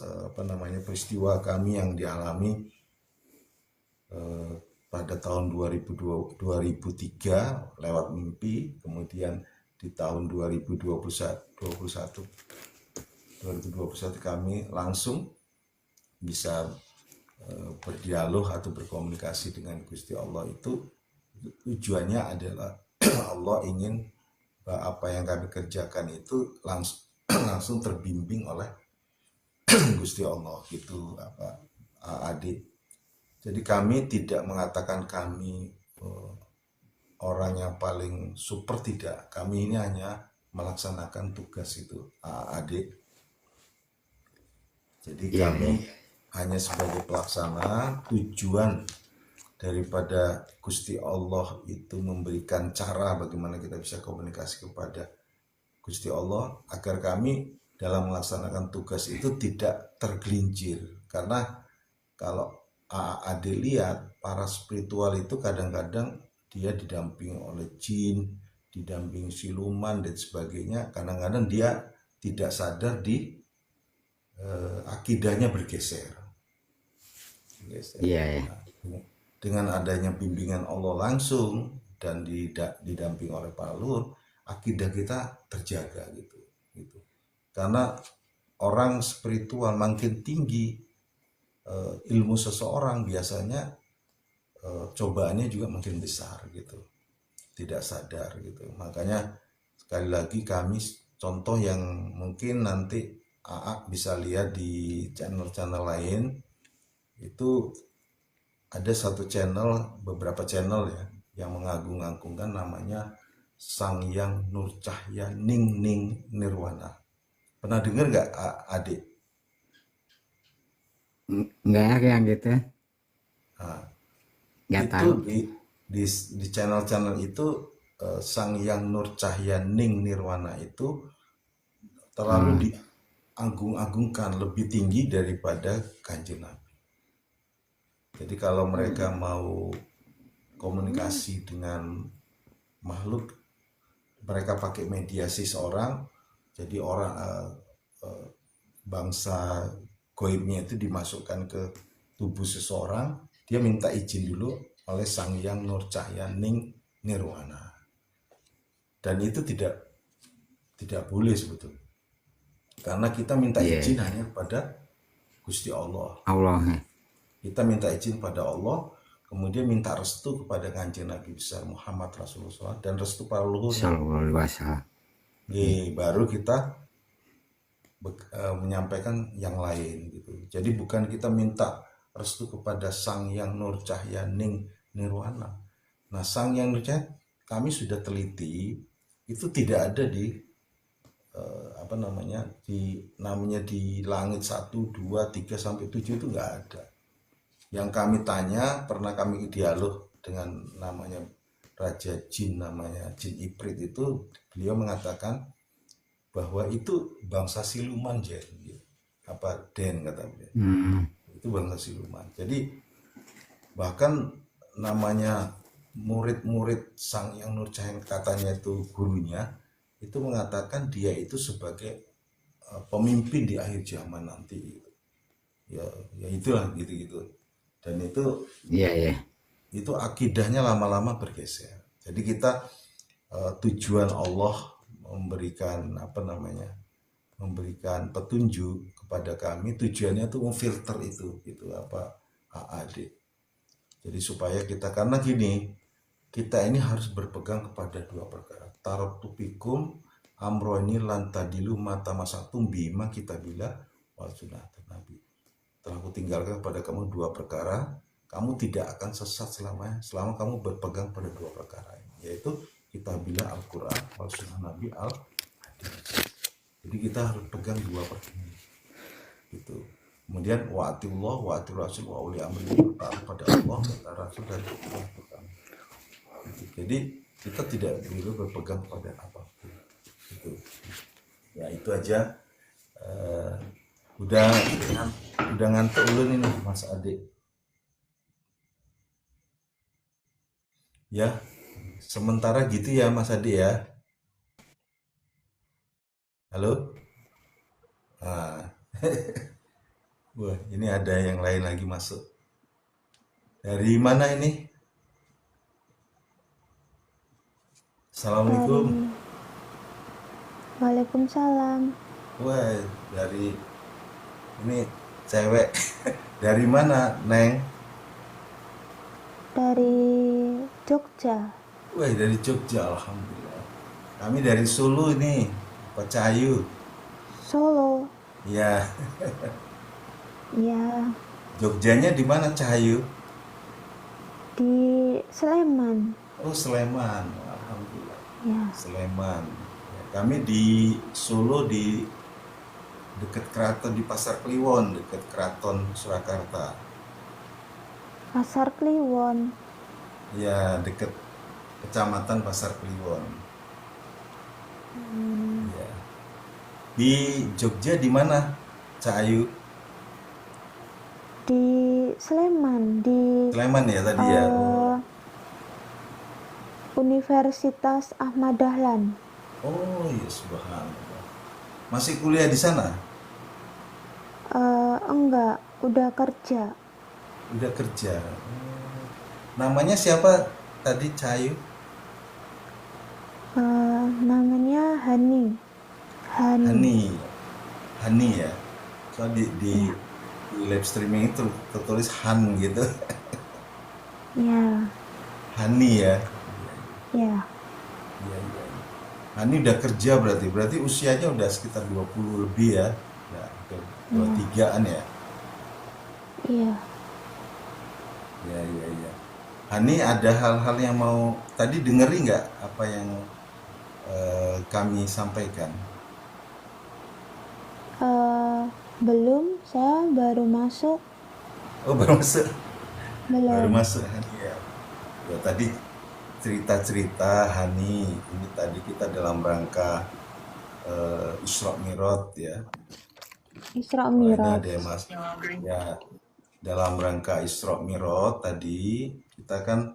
apa namanya peristiwa kami yang dialami pada tahun 2003 lewat mimpi, kemudian di tahun 2021 kami langsung bisa berdialog atau berkomunikasi dengan Gusti Allah. Itu tujuannya adalah Allah ingin apa yang kami kerjakan itu langsung terbimbing oleh Gusti Allah gitu apa adik. Jadi kami tidak mengatakan kami orang yang paling super, tidak. Kami ini hanya melaksanakan tugas itu adik. Jadi Iya, kami iya. hanya sebagai pelaksana. Tujuan daripada Gusti Allah itu memberikan cara bagaimana kita bisa komunikasi kepada Gusti Allah agar kami dalam melaksanakan tugas itu tidak tergelincir. Karena kalau Ade lihat para spiritual itu kadang-kadang dia didampingi oleh jin, didampingi siluman dan sebagainya. Kadang-kadang dia tidak sadar di akidahnya bergeser. Iya ya. Nah, dengan adanya bimbingan Allah langsung dan didamping oleh para leluhur, akidah kita terjaga gitu. Karena orang spiritual makin tinggi ilmu seseorang, biasanya cobaannya juga makin besar gitu, tidak sadar gitu. Makanya sekali lagi kami contoh yang mungkin nanti AA bisa lihat di channel-channel lain, itu ada satu channel, beberapa channel ya, yang mengagung-agungkan namanya Sang Yang Nur Cahya Ning Ning Nirwana. Pernah dengar nggak Adik? Enggak ada yang gitu. Nah, Enggak itu tahu. di channel-channel itu Sang Yang Nur Cahya Ning Nirwana itu terlalu diagung-agungkan, lebih tinggi daripada Kanjeng Nabi. Jadi kalau mereka mau komunikasi dengan makhluk, mereka pakai mediasi seorang, jadi orang bangsa goibnya itu dimasukkan ke tubuh seseorang, dia minta izin dulu oleh Sang Yang Nur Cahya Ning Nirwana, dan itu tidak boleh sebetulnya, karena kita minta izin hanya kepada Gusti Allah. Kita minta izin pada Allah, kemudian minta restu kepada Kanjeng Nabi besar Muhammad Rasulullah dan restu para leluhur. Baru kita menyampaikan yang lain gitu. Jadi bukan kita minta restu kepada Sang Yang Nur Cahya Ning Nirwana. Nah, Sang Yang Nur Cahya kami sudah teliti, itu tidak ada di namanya di langit 1, 2, 3 sampai 7 itu nggak ada. Yang kami tanya, pernah kami dialog dengan namanya Raja Jin, namanya Jin Iprit itu, beliau mengatakan bahwa itu bangsa siluman Den kata beliau. Itu bangsa siluman. Jadi bahkan namanya murid-murid Sang Yang Nur Cahya, katanya itu gurunya, itu mengatakan dia itu sebagai pemimpin di akhir zaman nanti. Ya itulah gitu. Dan itu itu akidahnya lama-lama bergeser. Jadi kita tujuan Allah memberikan petunjuk kepada kami, tujuannya itu memfilter itu gitu AAD. Jadi supaya kita, karena gini, kita ini harus berpegang kepada dua perkara. Taraktu fikum amroni lan tadilu mata masatum bima kitabillah wal sunnah Nabi. Telah aku tinggalkan kepada kamu dua perkara, kamu tidak akan sesat selama kamu berpegang pada dua perkara ini, yaitu kitabillah Al-Quran wal sunnah Nabi al-Hadis. Jadi kita harus pegang dua perkara itu. Kemudian wa'atillah wa'atil rasul wa uli amri, taat pada Allah, pada Rasul dan Quran. Jadi kita tidak perlu berpegang pada apapun. Itu. Ya itu aja. Udah ngantuk ulun ini Mas Adik. Ya, sementara gitu ya Mas Adik ya. Halo? Nah. Wah, ini ada yang lain lagi masuk. Dari mana ini? Assalamualaikum. Waalaikumsalam. Wah, dari ini cewek. Dari mana, Neng? Dari Jogja. Wah, dari Jogja, alhamdulillah. Kami dari Solo ini, Pacayu. Solo. Iya. Ya. Jogjanya di mana, Cahayu? Di Sleman. Oh, Sleman. Alhamdulillah. Ya. Sleman. Ya, kami di Solo, di dekat keraton, di Pasar Kliwon, dekat Keraton Surakarta. Pasar Kliwon. Ya, dekat Kecamatan Pasar Kliwon. Ya. Di Jogja di mana, Cak Ayu? Di Sleman, di Sleman ya tadi ya. Oh, eh, Universitas Ahmad Dahlan. oh ya subhanallah. Masih kuliah di sana? Enggak, udah kerja. Udah kerja. Namanya siapa tadi, Cak Ayu? Namanya Hani. Hani. Hani ya. So di Ya, live streaming itu tertulis Han gitu. ya, Hani ya. ya. Iya, iya, iya. Hani udah kerja berarti. Berarti usianya udah sekitar 20 lebih ya. Ya, hampir Iya, 23-an ya. iya. Iya, iya, iya. Hani ada hal-hal yang mau tadi dengeri nggak apa yang kami sampaikan? Belum, saya baru masuk. Oh, baru masuk. Baru Belum. masuk Hani ya. Ya tadi cerita-cerita Hani ini tadi kita dalam rangka Isra Mi'raj ya. Isra Wah, ini Miraj. ada yang mas ya dalam rangka Isra Mi'raj tadi kita kan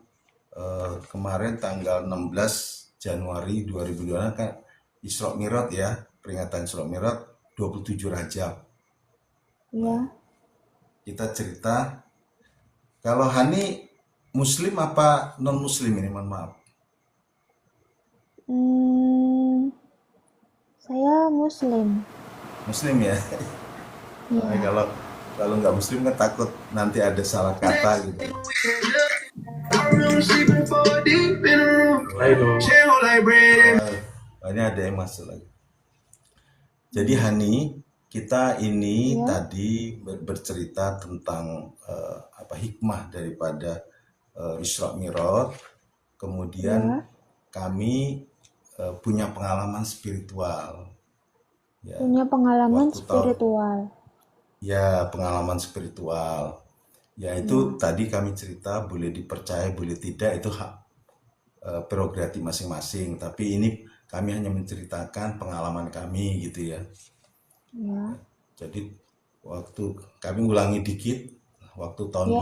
kemarin tanggal 16 Januari 2022 kan Isra Mi'raj ya, peringatan Isra Mi'raj 27 Rajab. Ya. Kita cerita kalau Hani Muslim apa non Muslim ini, mohon maaf. Saya Muslim. Muslim ya. Nah, Ya. kalau nggak Muslim kan takut nanti ada salah kata gitu. Ini ada yang masuk lagi. Jadi Hani, kita ini Ya. tadi bercerita tentang apa hikmah daripada Isra Mi'raj. Kemudian Ya. kami punya pengalaman spiritual. Ya, Punya pengalaman waktu tahun spiritual. ya pengalaman spiritual. Ya itu Ya. tadi kami cerita boleh dipercaya boleh tidak itu hak prerogatif masing-masing. Tapi ini kami hanya menceritakan pengalaman kami gitu ya. Ya. Jadi waktu kami ulangi dikit, waktu tahun Ya.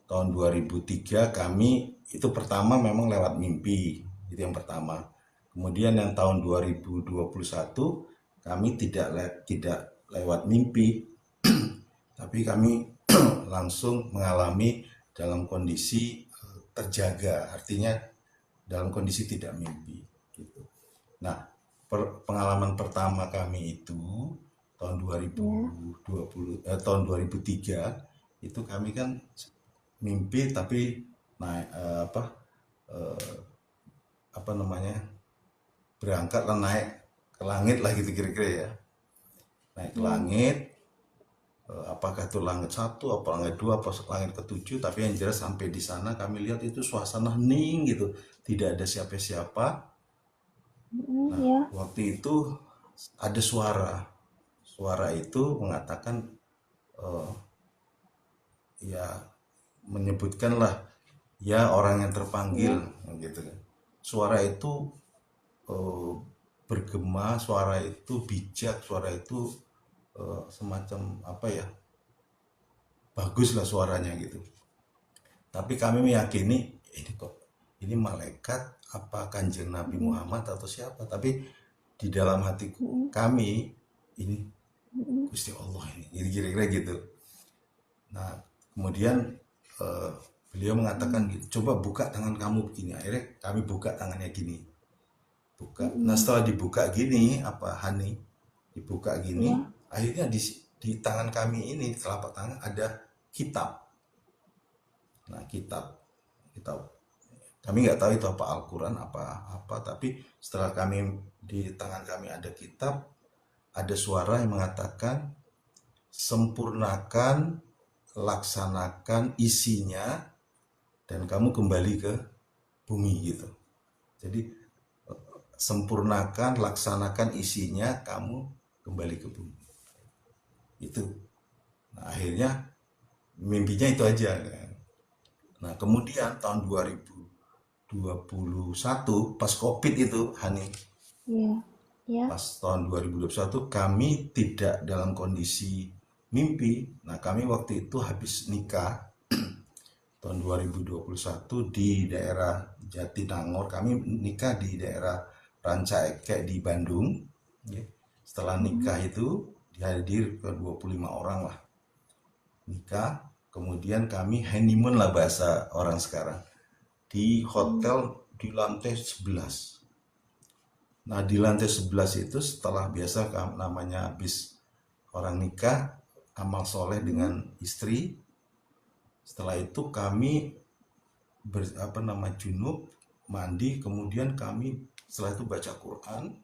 2003 kami itu pertama memang lewat mimpi, itu yang pertama. Kemudian yang tahun 2021 kami tidak lewat mimpi, tapi kami langsung mengalami dalam kondisi terjaga, artinya dalam kondisi tidak mimpi gitu. Nah, pengalaman pertama kami itu tahun Ya. 2020 tahun 2003 itu kami kan mimpi tapi naik apa namanya berangkat lah naik ke langit lah gitu kira-kira ya, naik ke Ya. langit apakah itu langit 1 apa langit 2 apa langit ke-7, tapi yang jelas sampai di sana kami lihat itu suasana hening gitu, tidak ada siapa-siapa. Nah, Ya. waktu itu ada suara itu mengatakan eh, ya menyebutkan lah ya orang yang terpanggil Ya. gitu kan. Suara itu eh, bergema, suara itu bijak, suara itu semacam apa ya, bagus lah suaranya gitu. Tapi kami meyakini ini kok ini malaikat apa kanjeng Nabi Muhammad atau siapa, tapi di dalam hati kami ini Gusti Allah ini kira-kira gitu. Nah kemudian eh, beliau mengatakan gitu, coba buka tangan kamu begini. Akhirnya kami buka tangannya gini, buka. Nah setelah dibuka gini apa Hani dibuka gini, Ya. akhirnya di tangan kami ini telapak tangan ada kitab. Nah kitab kami nggak tahu itu apa Al-Quran apa tapi setelah kami di tangan kami ada kitab, ada suara yang mengatakan sempurnakan, laksanakan isinya, dan kamu kembali ke bumi gitu. Jadi sempurnakan, laksanakan isinya, kamu kembali ke bumi. Itu. Nah, akhirnya mimpinya itu aja kan. Nah, kemudian tahun 2021 pas Covid itu Hani, Ya. Ya. Pas tahun 2021 kami tidak dalam kondisi mimpi. Nah, kami waktu itu habis nikah tahun 2021 di daerah Jatinangor. Kami nikah di daerah Ranca Ekek di Bandung. Ya. Setelah nikah itu dihadir ke 25 orang lah nikah. Kemudian kami honeymoon lah bahasa orang sekarang di hotel di lantai 11. Nah, di lantai 11 itu setelah biasa namanya habis orang nikah, amal soleh dengan istri. Setelah itu kami junub, mandi, kemudian kami setelah itu baca Quran,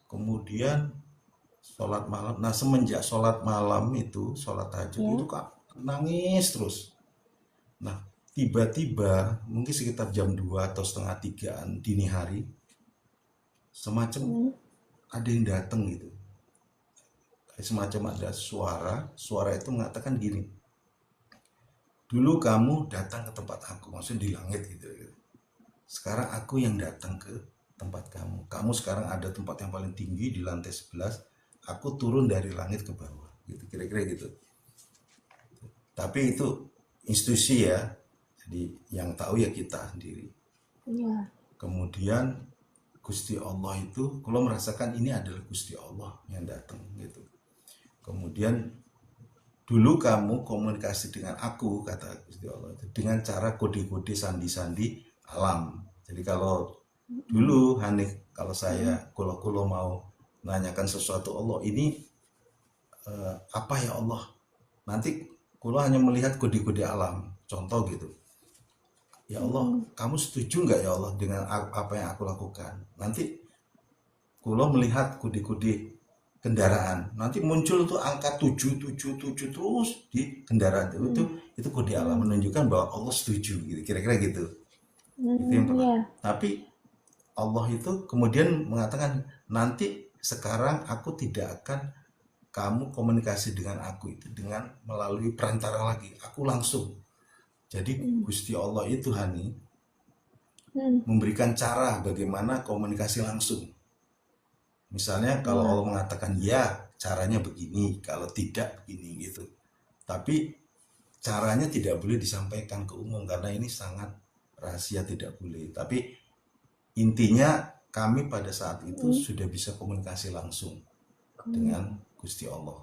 kemudian sholat malam. Nah, semenjak sholat malam itu, sholat tahajud Ya. itu Kak, nangis terus. Nah, tiba-tiba mungkin sekitar jam 2 atau setengah 3-an dini hari, semacam ada yang datang gitu, semacam ada suara itu mengatakan gini, dulu kamu datang ke tempat aku, maksudnya di langit gitu. Sekarang aku yang datang ke tempat kamu sekarang ada tempat yang paling tinggi di lantai 11, aku turun dari langit ke bawah gitu, kira-kira gitu. Tapi itu institusi ya, jadi yang tahu ya kita sendiri. Ya. Kemudian Gusti Allah itu, kalau merasakan ini adalah Gusti Allah yang datang gitu. Kemudian dulu kamu komunikasi dengan aku, kata Gusti Allah, dengan cara kode-kode sandi-sandi alam. Jadi kalau dulu Hanif, kalau saya kalau mau nanyakan sesuatu Allah ini apa ya Allah, nanti kalau hanya melihat kode-kode alam, contoh gitu. Ya Allah, kamu setuju nggak ya Allah dengan apa yang aku lakukan? Nanti kalau melihat kode-kode kendaraan, nanti muncul tuh angka 777 terus di kendaraan itu kode alam menunjukkan bahwa Allah setuju gitu, kira-kira gitu. Itu yang pertama. Ya. Tapi Allah itu kemudian mengatakan, nanti sekarang aku tidak akan kamu komunikasi dengan aku itu dengan melalui perantara lagi, aku langsung. Jadi Gusti Allah itu Hani memberikan cara bagaimana komunikasi langsung. Misalnya kalau Allah mengatakan ya, caranya begini, kalau tidak begini gitu. Tapi caranya tidak boleh disampaikan ke umum karena ini sangat rahasia, tidak boleh. Tapi intinya kami pada saat itu sudah bisa komunikasi langsung dengan Gusti Allah.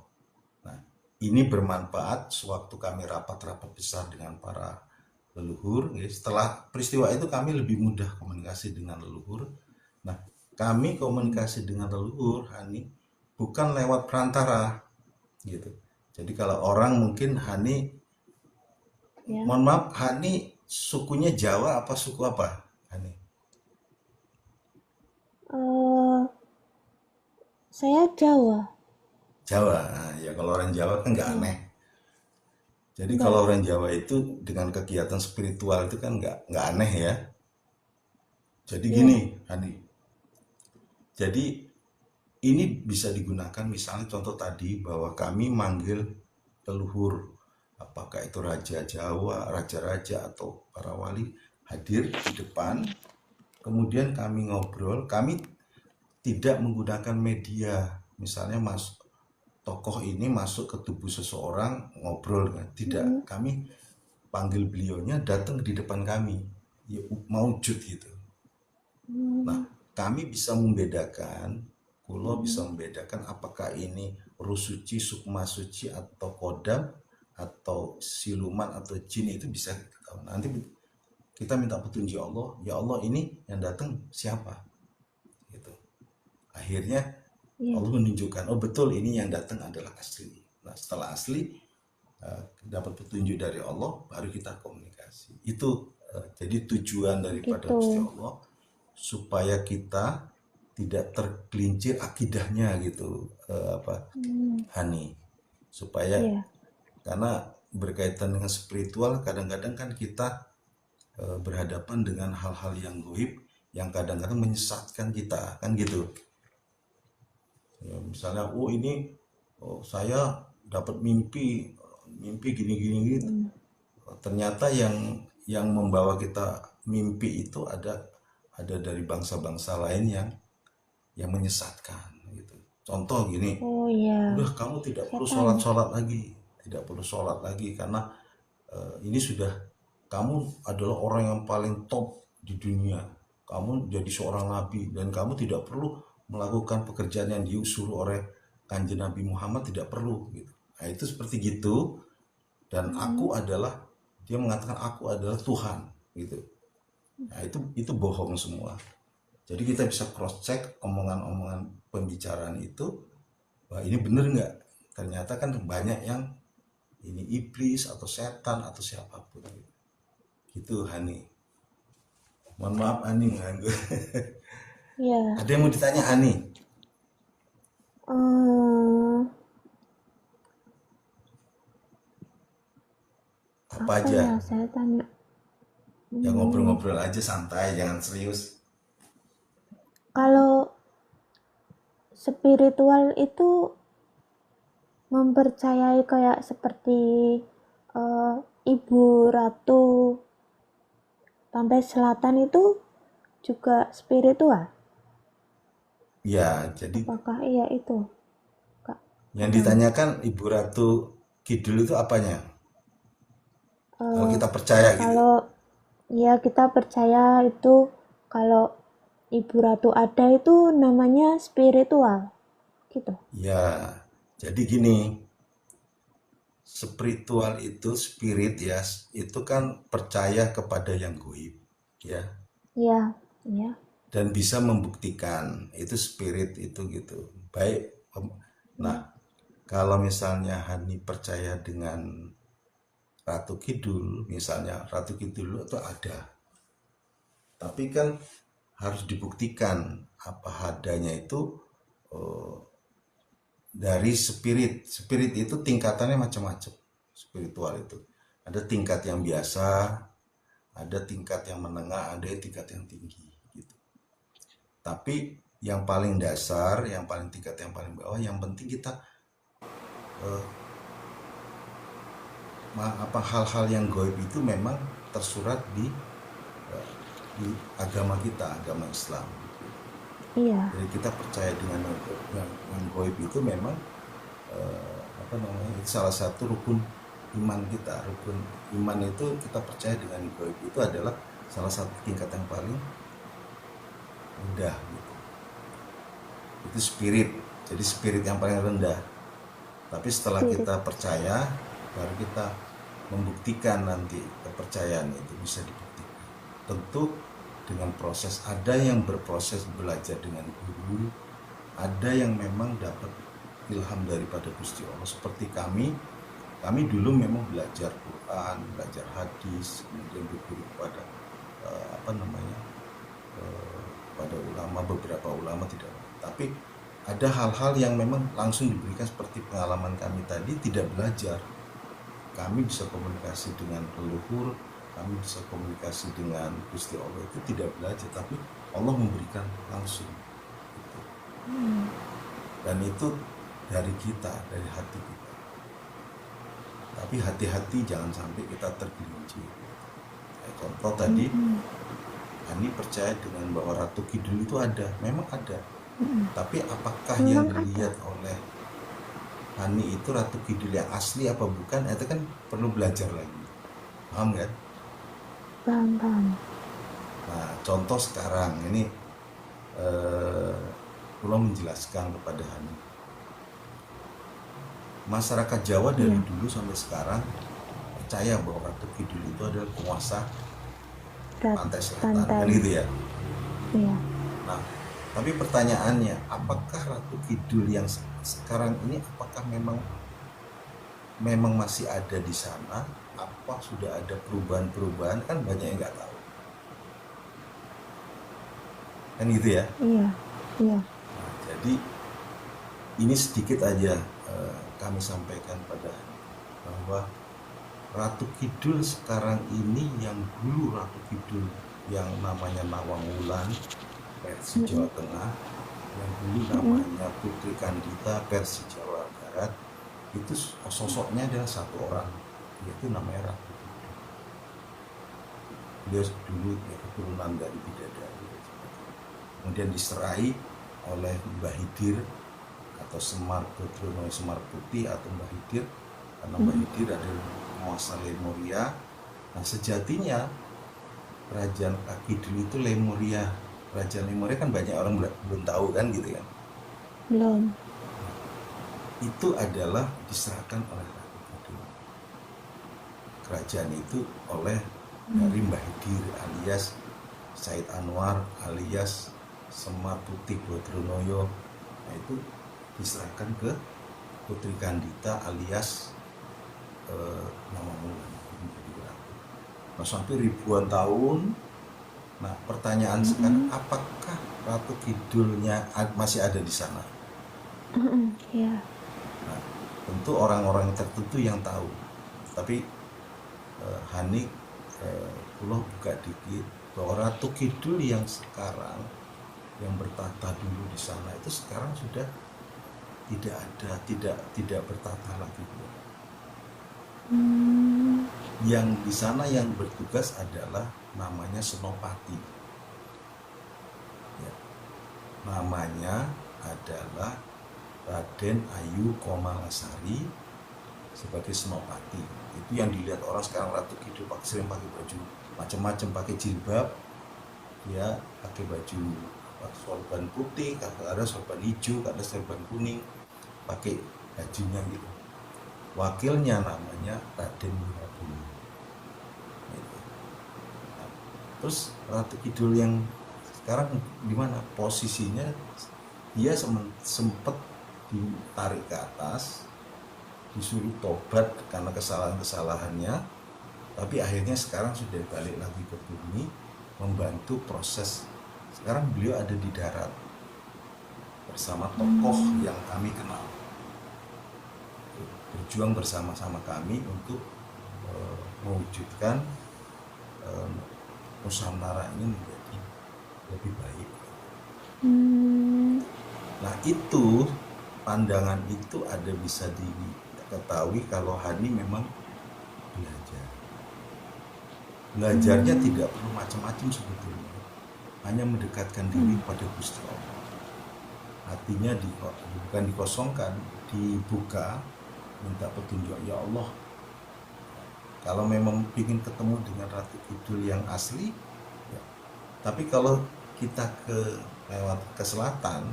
Nah, ini bermanfaat sewaktu kami rapat-rapat besar dengan para leluhur. Setelah peristiwa itu kami lebih mudah komunikasi dengan leluhur. Nah, kami komunikasi dengan leluhur Hani bukan lewat perantara gitu. Jadi kalau orang mungkin Hani, mohon maaf, Hani sukunya Jawa apa suku apa Hani? Saya Jawa. Jawa. Nah, ya kalau orang Jawa kan nggak aneh. Jadi kalau orang Jawa itu dengan kegiatan spiritual itu kan nggak aneh ya. Jadi gini, Hani. Jadi ini bisa digunakan misalnya contoh tadi bahwa kami manggil leluhur, apakah itu Raja Jawa, Raja-Raja atau para wali hadir di depan. Kemudian kami ngobrol, kami tidak menggunakan media. Misalnya tokoh ini masuk ke tubuh seseorang ngobrol kan, tidak, kami panggil beliaunya datang di depan kami ya, maujud gitu. Nah, kami bisa membedakan, kulo bisa membedakan apakah ini ruh suci, sukma suci atau kodam atau siluman atau jin, itu bisa kita tahu. Nanti kita minta petunjuk Allah, ya Allah ini yang datang siapa gitu. Akhirnya Allah menunjukkan, oh betul ini yang datang adalah asli. Nah, setelah asli dapat petunjuk dari Allah, baru kita komunikasi. Itu jadi tujuan daripada Gusti Allah supaya kita tidak tergelincir akidahnya gitu, Hani, supaya karena berkaitan dengan spiritual, kadang-kadang kan kita berhadapan dengan hal-hal yang gaib yang kadang-kadang menyesatkan kita kan gitu. Ya, misalnya, saya dapat mimpi gini-gini gitu. Ternyata yang membawa kita mimpi itu ada dari bangsa-bangsa lain yang yang menyesatkan gitu. Contoh gini, Oh iya, udah kamu tidak perlu setan. sholat lagi, tidak perlu sholat lagi karena ini sudah, kamu adalah orang yang paling top di dunia, kamu jadi seorang nabi dan kamu tidak perlu melakukan pekerjaan yang disuruh oleh kanjeng Nabi Muhammad, tidak perlu gitu. Nah itu seperti gitu, dan aku adalah, dia mengatakan aku adalah Tuhan gitu. Nah itu bohong semua. Jadi kita bisa cross check omongan-omongan pembicaraan itu, wah ini bener nggak. Ternyata kan banyak yang ini iblis atau setan atau siapapun gitu. Gitu Hani. Mohon maaf Hani mengganggu. Iya. Ada yang mau ditanya Hani? eh Apa apa aja? ya saya tanya? Ya Hmm, ngobrol-ngobrol aja santai, jangan serius. kalau spiritual itu mempercayai kayak seperti eh, Ibu Ratu Pantai Selatan itu juga spiritual? Ya, jadi Apakah iya itu, Kak yang Adam? ditanyakan Ibu Ratu Kidul itu apanya? Kalau Eh, kita percaya gitu. kalau ya kita percaya itu, kalau Ibu Ratu ada itu namanya spiritual gitu. Ya, jadi gini, spiritual itu spirit ya, itu kan percaya kepada yang goib, ya, Iya, iya. dan bisa membuktikan itu spirit itu gitu. Baik, nah kalau misalnya Hani percaya dengan Ratu Kidul, misalnya Ratu Kidul itu ada, tapi kan harus dibuktikan apa adanya itu eh, dari spirit. Spirit itu tingkatannya macam-macam. Spiritual itu ada tingkat yang biasa, ada tingkat yang menengah, ada tingkat yang tinggi gitu. Tapi yang paling dasar, yang paling tingkat yang paling bawah, yang penting kita eh, apa hal-hal yang goib itu memang tersurat di agama kita, agama Islam. Iya. Jadi kita percaya dengan yang goib itu memang apa namanya, itu salah satu rukun iman kita. Rukun iman itu kita percaya dengan goib itu adalah salah satu tingkat yang paling rendah gitu. Itu spirit, jadi spirit yang paling rendah. Tapi setelah Spirit. kita percaya, baru kita membuktikan nanti kepercayaan itu bisa dibuktikan. Tentu dengan proses, ada yang berproses belajar dengan guru, ada yang memang dapat ilham daripada Gusti Allah. Seperti kami dulu memang belajar Quran, belajar hadis, kemudian berguru kepada apa namanya, pada ulama, beberapa ulama tidak. Tapi ada hal-hal yang memang langsung diberikan seperti pengalaman kami tadi, tidak belajar. Kami bisa komunikasi dengan leluhur, kami bisa komunikasi dengan Gusti Allah, itu tidak belajar, tapi Allah memberikan langsung. Gitu. Dan itu dari kita, dari hati kita. Tapi hati-hati jangan sampai kita tergelincir. Contoh tadi, Ani percaya dengan bahwa Ratu Kidul itu ada, memang ada. Tapi apakah yang Memang ada. dilihat oleh Hani itu Ratu Kidul yang asli apa bukan? Itu kan perlu belajar lagi. Paham kan? Paham. Nah, contoh sekarang ini Pulau menjelaskan kepada Hani. Masyarakat Jawa dari Iya. dulu sampai sekarang percaya bahwa Ratu Kidul itu adalah penguasa pantai selatan, kan gitu ya. Iya. Nah, tapi pertanyaannya, apakah Ratu Kidul yang sekarang ini apakah memang masih ada di sana? Apa sudah ada perubahan-perubahan? Kan banyak yang nggak tahu. Kan gitu ya. Iya. Iya. Nah, jadi ini sedikit aja kami sampaikan pada bahwa Ratu Kidul sekarang ini yang dulu Ratu Kidul yang namanya Nawang Wulan versi Jawa Tengah, yang dulu namanya Putri Kandita versi Jawa Barat, itu sosoknya adalah satu orang, yaitu namanya Ratu Kidul. Dia dulu ya, keturunan dari bidadari, kemudian diserai oleh Mbah Hidir atau Semar Badrono Semar Putih atau Mbah Hidir, karena Mbah Hidir adalah penguasa Lemuria. Nah sejatinya kerajaan Kidul itu Lemuria. Kerajaan Lemuria kan banyak orang belum tahu kan gitu kan. Belum. Itu adalah diserahkan oleh Ratu Kidul. Kerajaan itu oleh dari Mbah Hidir alias Said Anwar alias Semar Putih Badronoyo. Nah itu diserahkan ke Putri Kandita alias Nawangwulan. Nah sampai ribuan tahun. Nah pertanyaan sekarang, apakah Ratu Kidulnya masih ada di sana? Iya. Nah, tentu orang-orang tertentu yang tahu. Tapi Hani pulau buka dikit bahwa Ratu Kidul yang sekarang yang bertata dulu di sana itu sekarang sudah tidak ada, tidak bertata lagi. Yang di sana yang bertugas adalah namanya Senopati. Ya. Namanya adalah Raden Ayu Komalasari sebagai Senopati. Itu yang dilihat orang sekarang. Ratu Kidul sering pakai baju macam-macam, pakai jilbab, ya pakai baju sorban putih, kadang ada sorban hijau, kadang sorban kuning, pakai bajunya gitu. Wakilnya namanya Raden Wirabumi. Gitu. Nah, terus Ratu Kidul yang sekarang di mana posisinya? Dia sempat ditarik ke atas, disuruh tobat karena kesalahan-kesalahannya, tapi akhirnya sekarang sudah balik lagi ke bumi membantu proses. Sekarang beliau ada di darat bersama tokoh yang kami kenal, berjuang bersama-sama kami untuk mewujudkan Nusantara ini menjadi lebih baik. Nah itu pandangan itu ada bisa diketahui kalau Hani memang belajar. Belajarnya tidak perlu macam-macam sebetulnya, hanya mendekatkan diri pada Gusti Allah. Hatinya bukan dikosongkan, dibuka, minta petunjuk, ya Allah. Kalau memang ingin ketemu dengan Ratu Kidul yang asli, ya. Tapi kalau kita lewat ke selatan,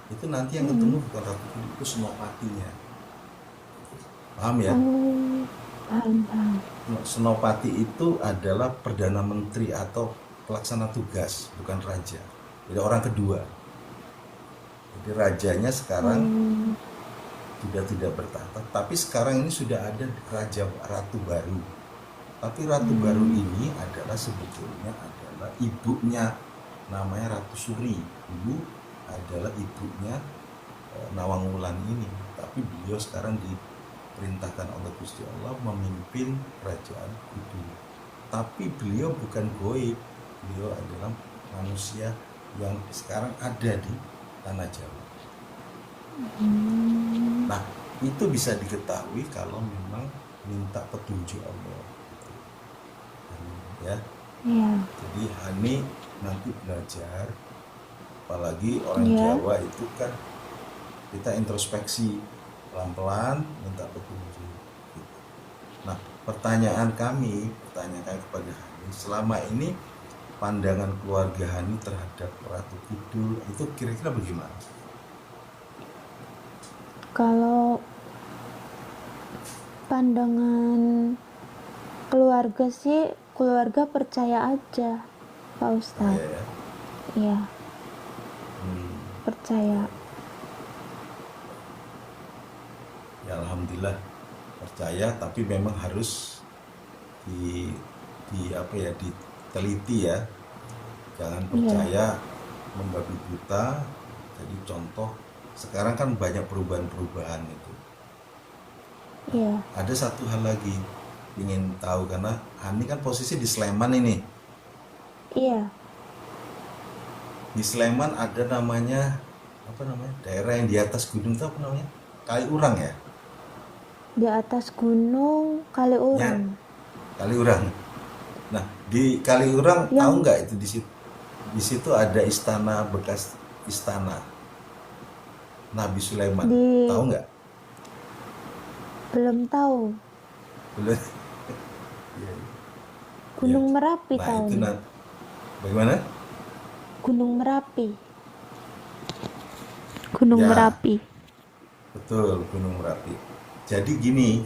itu nanti yang ketemu bukan Ratu Kidul, itu Senopatinya. Paham ya? Paham. Senopati itu adalah Perdana Menteri atau pelaksana tugas, bukan raja. Jadi orang kedua. Jadi rajanya sekarang sudah tidak bertahta, tapi sekarang ini sudah ada ratu baru. Tapi ratu baru ini adalah sebetulnya adalah ibunya, namanya Ratu Suri. Dulu adalah ibunya Nawangwulan ini, tapi beliau sekarang diperintahkan oleh Gusti Allah memimpin kerajaan Kidul. Tapi beliau bukan goib, beliau adalah manusia yang sekarang ada di tanah Jawa. Nah itu bisa diketahui kalau memang minta petunjuk Allah, ya. Jadi Hani nanti belajar, apalagi orang Jawa itu kan kita introspeksi pelan-pelan minta petunjuk. Nah pertanyaan kami kepada Hani, selama ini pandangan keluarga Hani terhadap Ratu Kidul itu kira-kira bagaimana? Kalau pandangan keluarga sih, keluarga percaya aja, Pak Ustadz. Iya. Percaya. Ya alhamdulillah percaya, tapi memang harus diteliti ya. Jangan percaya membabi buta. Jadi contoh sekarang kan banyak perubahan-perubahan itu. Iya. Ada satu hal lagi ingin tahu, karena Hani kan posisi di Sleman ini. Iya. Di Sleman ada namanya daerah yang di atas gunung itu apa namanya? Kaliurang ya? Di atas gunung Kaliurang. Ya, Kaliurang. Nah di Kaliurang tahu nggak itu di situ ada istana, bekas istana. Nabi Sulaiman? Di Tahu nggak? belum tahu. Belum. Iya, iya. Ya. Gunung Merapi Nah tahu itu nih. bagaimana? Gunung Merapi. Gunung Ya, Merapi. betul, Gunung Merapi. Jadi gini,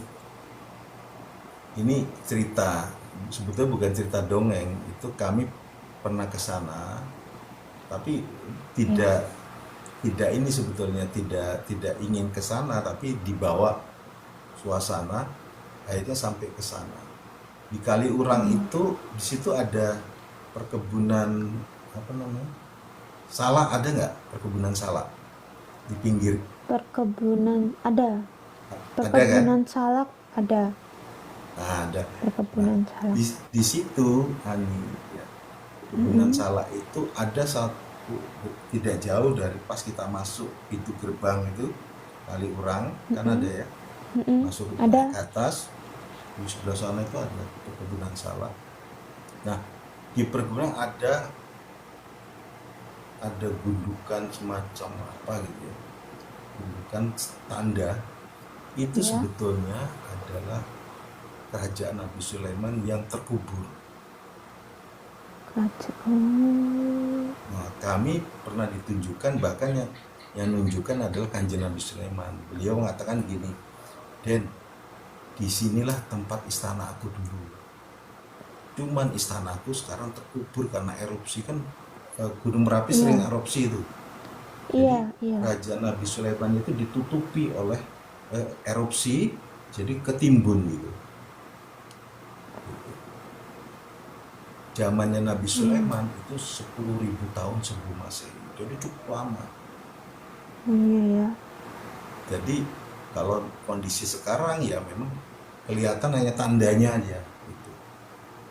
ini cerita, sebetulnya bukan cerita dongeng, itu kami pernah ke sana, tapi Ya. tidak ini sebetulnya tidak ingin ke sana, tapi dibawa suasana, akhirnya sampai ke sana. Di Kaliurang itu, di situ ada perkebunan apa namanya? Salak, ada nggak perkebunan salak di pinggir? Perkebunan ada. Ada kan? Perkebunan salak ada. Nah, ada. Nah, Perkebunan salak. di situ Hani, ya, perkebunan salak itu ada satu, tidak jauh dari pas kita masuk pintu gerbang itu Kaliurang, kan ada ya, Mm-mm. masuk naik Ada. ke atas, di sebelah sana itu ada perkebunan salak. Nah, di perkebunan ada gundukan semacam apa gitu ya, gundukan tanda itu Ya. sebetulnya adalah kerajaan Nabi Sulaiman yang terkubur. Kerajaan. Nah, kami pernah ditunjukkan, bahkan yang nunjukkan adalah Kanjeng Nabi Sulaiman. Beliau mengatakan gini, Den, disinilah tempat istana aku dulu. Cuman istanaku sekarang terkubur karena erupsi, kan Gunung Merapi sering Iya. erupsi itu. Jadi Iya, iya. kerajaan Nabi Sulaiman itu ditutupi oleh erupsi, jadi ketimbun gitu. Zamannya Nabi Sulaiman itu 10.000 tahun sebelum Masehi. Jadi cukup lama. Iya ya. Jadi kalau kondisi sekarang ya memang kelihatan hanya tandanya aja gitu.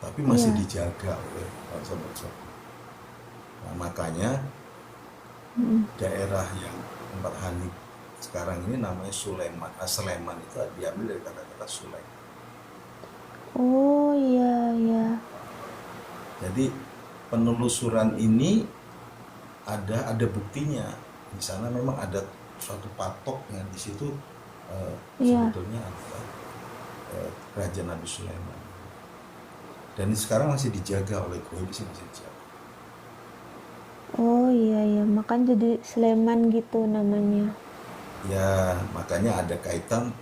Tapi masih Iya. dijaga oleh bangsa-bangsa. Nah, makanya daerah yang tempat Hanif sekarang ini namanya Sulaiman. Sleman itu diambil dari kata-kata Sulaim. Oh iya ya. Jadi penelusuran ini ada buktinya. Di sana memang ada suatu patok yang di situ Iya. sebetulnya adalah kerajaan Nabi Sulaiman. Dan sekarang masih dijaga oleh Goib, masih dijaga. Oh iya ya. Makanya jadi Sleman gitu namanya. Ya, makanya ada kaitan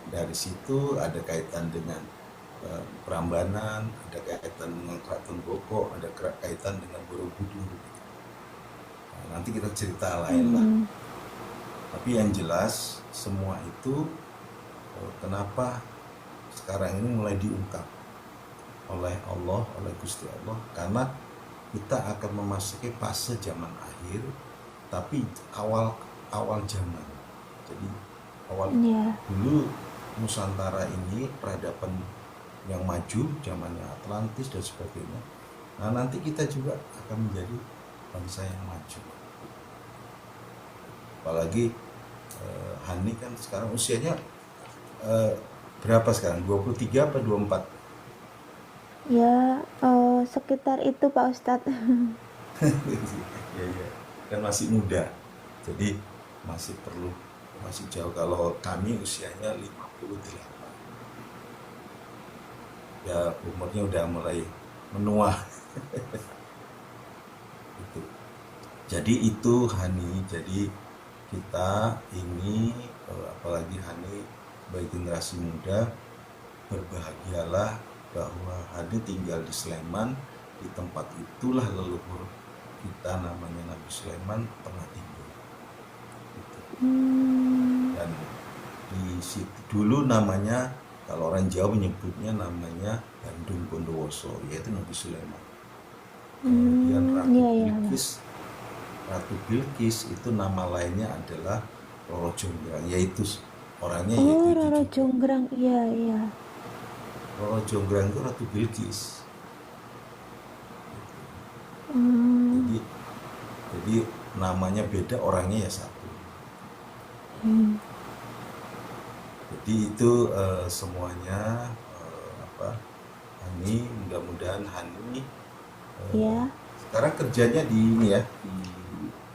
dari situ, ada kaitan dengan Prambanan, ada kaitan dengan Keraton Boko, ada kaitan dengan Borobudur. Nah, nanti kita cerita lain lah. Tapi yang jelas semua itu kenapa sekarang ini mulai diungkap oleh Allah, oleh Gusti Allah, karena kita akan memasuki fase zaman akhir, tapi awal zaman. Jadi awal Iya. dulu Nusantara ini peradaban yang maju, zamannya Atlantis dan sebagainya. Nah, nanti kita juga akan menjadi bangsa yang maju. Apalagi Hani kan sekarang usianya berapa sekarang? 23 apa 24? Ya, sekitar itu Pak Ustadz. Ya, ya. Kan masih muda. Jadi masih jauh. Kalau kami usianya 58. Ya umurnya udah mulai menua. Gitu. Jadi itu Hani. Jadi kita ini apalagi Hani sebagai generasi muda, berbahagialah bahwa Hani tinggal di Sleman, di tempat itulah leluhur kita namanya Nabi Sulaiman pernah tinggal. Gitu. Dan di situ dulu namanya, kalau orang Jawa menyebutnya namanya Bandung Bondowoso, yaitu Nabi Sulaiman. Kemudian Ratu Bilqis itu nama lainnya adalah Roro Jonggrang, yaitu orangnya yaitu Oh, itu Roro juga. Jonggrang. Iya, iya. Roro Jonggrang itu Ratu Bilqis. Jadi namanya beda, orangnya ya satu. Jadi itu semuanya Hani, mudah-mudahan Hani Iya. sekarang kerjanya di ini ya,